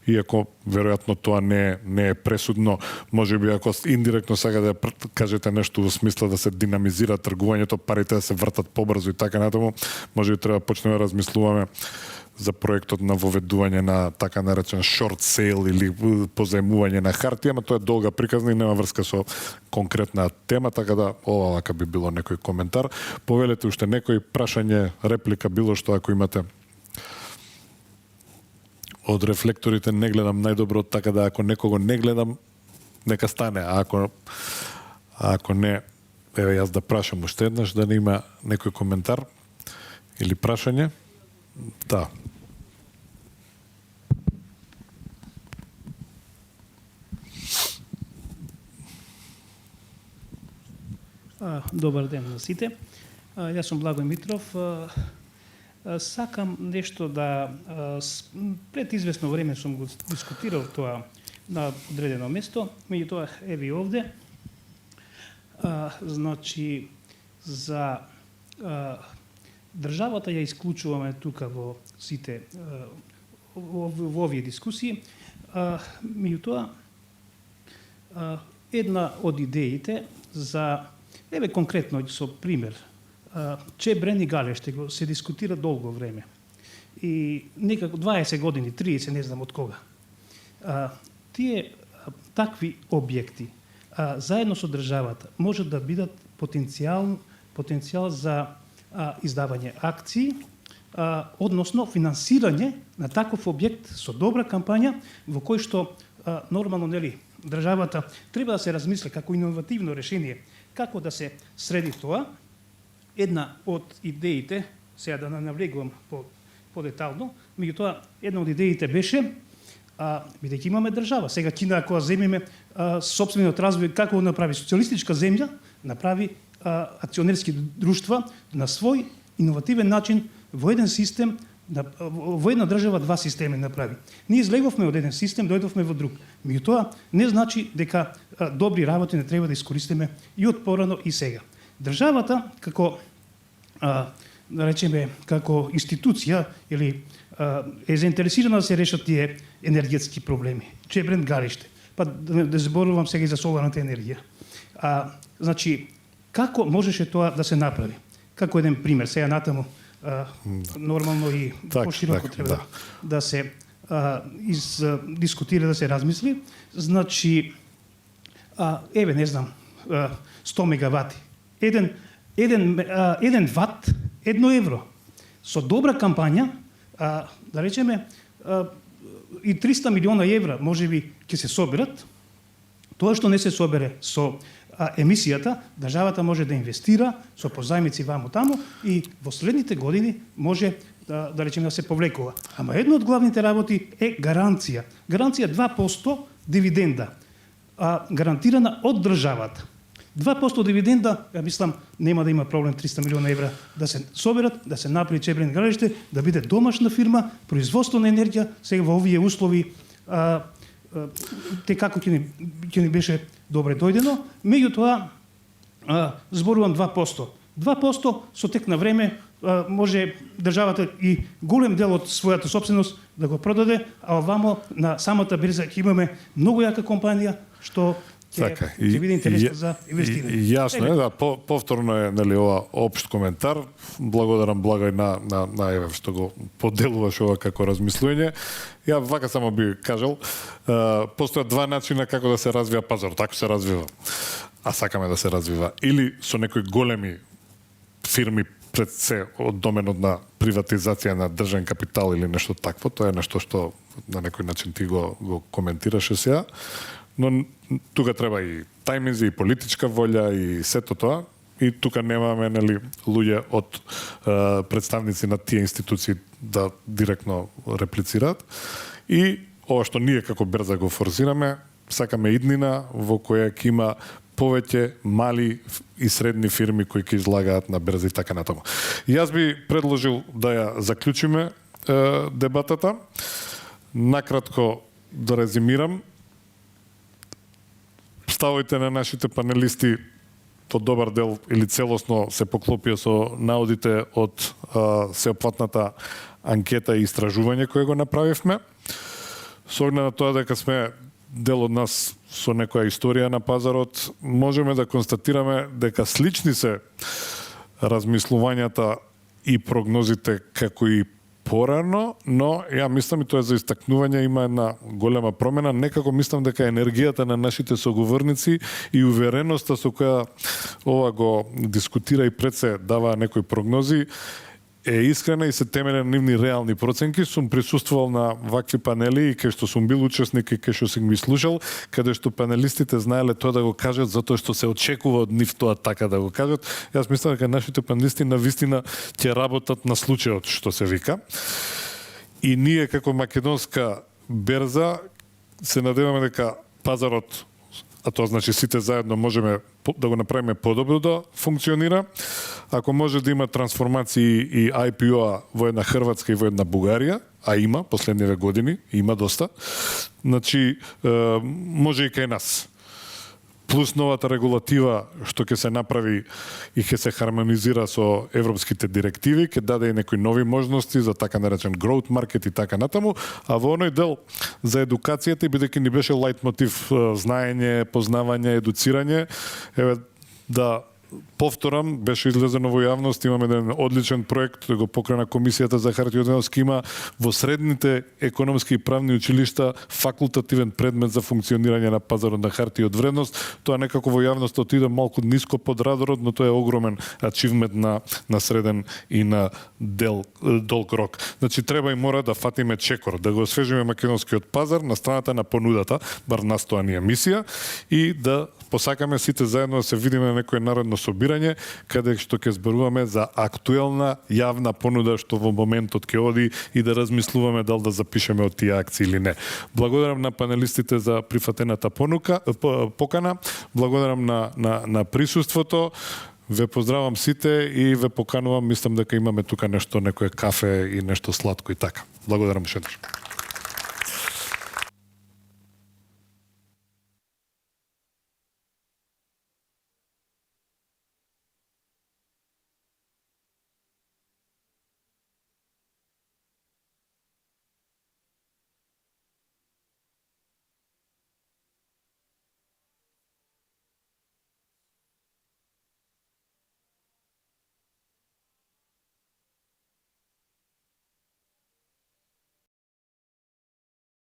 иако веројатно тоа не е пресудно. Може би ако индиректно сака да кажете нешто во смисла да се динамизира тргувањето, парите да се вртат побрзо и така натаму, може би треба почнеме да размислуваме за проектот на воведување на така наречен short sale или позајмување на хартија, ама тоа е долга приказна и нема врска со конкретна тема, така да ова вака би било некој коментар. Повелете уште некој прашање, реплика, било што ако имате. Од рефлекторите не гледам најдобро, така да ако некого не гледам, нека стане, а ако не, еве јас да прашам уште еднаш, да не има некој коментар или прашање. Да.
Добар ден на сите. Јас сум Благој Митров. Сакам нешто да... Пред известно време сум го дискутирал тоа на одредено место, меѓутоа еви овде. Значи, за државата ја исклучуваме тука во сите во овие дискусии. Меѓутоа, една од идеите за, еве конкретно со пример, Чебрен и Галеште се дискутира долго време. И некако 20 години, 30, не знам од кога. Тие такви објекти заедно со државата може да бидат потенцијал за издавање акции, односно финансирање на таков објект со добра кампања во кој што нормално, нели, државата треба да се размисли како иновативно решение како да се среди тоа. Една од идеите, сега да навлегувам по-детално, меѓутоа една од идеите беше, бидејќи имаме држава, сега Кина ако земеме сопствениот развој, како направи социјалистичка земја, направи акционерски друштва на свој иновативен начин во еден систем, во една држава два системи направи. Ние излеговме од еден систем, дојдовме во друг. Меѓутоа не значи дека добри работи не треба да искористиме и од порано и сега. Државата како да речеме како институција или е заинтересирана да се решат тие енергетски проблеми. Чебрен, Галеште. Па да зборувам сега и за соларната енергија. Значи како можеше тоа да се направи? Како еден пример, сега натаму нормално и пошироко треба да се дискутира, да се размисли. Значи, еве, не знам, 100 мегавати. Еден ват, 1 евро. Со добра кампања, да речеме, и 300 милиона евра можеби ќе се соберат. Тоа што не се собере со емисијата, државата може да инвестира со позајмици ваму таму и во следните години може да речеме да се повлекува. Ама една од главните работи е гаранција. Гаранција 2% дивиденда, гарантирана од државата. 2% дивиденда, ја мислам, нема да има проблем 300 милиона евра да се соберат, да се направи Чебрен Галеште, да биде домашна фирма, производство на енергија, сега во овие услови те како ќе ни беше добре дојдено, меѓутоа зборувам 2%. 2% со тек на време може државата и голем дел од својата сопственост да го продаде, а овамо на самата берза ќе имаме многу јака компанија што ќе биде интересна за инвестирање.
Јасно е, да, повторно е, нели, ова општ коментар. Благодарам Благој на еве што го поделуваш ова како размислување. Ја вака само би кажал, постојат два начина како да се развива пазар, така се развива. А сакаме да се развива или со некои големи фирми пред се од доменот на приватизација на државен капитал или нешто такво, тоа е нешто што на некој начин ти го коментираше сега. Но тука треба и тајминзи, и политичка волја, и сето тоа. И тука немаме, нели, луѓе од представници на тие институции да директно реплицираат. И ова што ние како берза го форсираме, сакаме иднина во која ќе има повеќе мали и средни фирми кои ќе излагаат на берза и така натаму. Јас би предложил да ја заклучиме дебатата. Накратко да резимирам. Ставовите на нашите панелисти по добар дел или целосно се поклопија со наодите од сеопфатната анкета и истражување кое го направивме. Со оглед на тоа дека сме дел од нас со некоја историја на пазарот, можеме да констатираме дека слични се размислувањата и прогнозите како и порано, но ја мислам, и тоа за истакнување, има една голема промена. Некако мислам дека енергијата на нашите соговорници и увереноста со која ова го дискутира и пред се дава некои прогнози е искрена и се темеле на нивни реални проценки. Сум присуствувал на вакви панели и кај што сум бил учесник и кај што сум ги слушал, каде што панелистите знаеле тоа да го кажат затоа што се очекува од нив тоа така да го кажат. Јас мислам дека нашите панелисти навистина ќе работат на случајот, што се вика. И ние како македонска берза се надеваме дека пазарот, а тоа значи сите заедно можеме да го направиме подобро да функционира. Ако може да има трансформации и IPO-а во една Хрватска и во една Бугарија, а има последниве години, има доста, значи може и кај нас. Плюс новата регулатива што ќе се направи и ќе се хармонизира со европските директиви, ќе даде и некои нови можности за така наречен growth market и така натаму, а во оној дел за едукацијата, бидејќи ни беше лајт мотив знаење, познавање, едуцирање, еве да повторам, беше излезено во јавност, имаме еден одличен проект, го покрена Комисијата за хартија од вредност, има во средните економски и правни училишта факултативен предмет за функционирање на пазарот на хартија од вредност. Тоа некако во јавност отиде малку ниско под радарот, но тоа е огромен ачивмент на среден и на долг рок. Значи треба и мора да фатиме чекор, да го освежиме македонскиот пазар на страната на понудата, бар нас тоа ни е мисија, и да посакаме сите заедно да се видиме на некој народно собирање, каде што ќе зборуваме за актуелна јавна понуда што во моментот ќе оди и да размислуваме дали да запишеме од тие акции или не. Благодарам на панелистите за прифатената покана, благодарам на присуството, ве поздравам сите и ве поканувам, мислам дека имаме тука нешто, некое кафе и нешто сладко и така. Благодарам уште еднаш.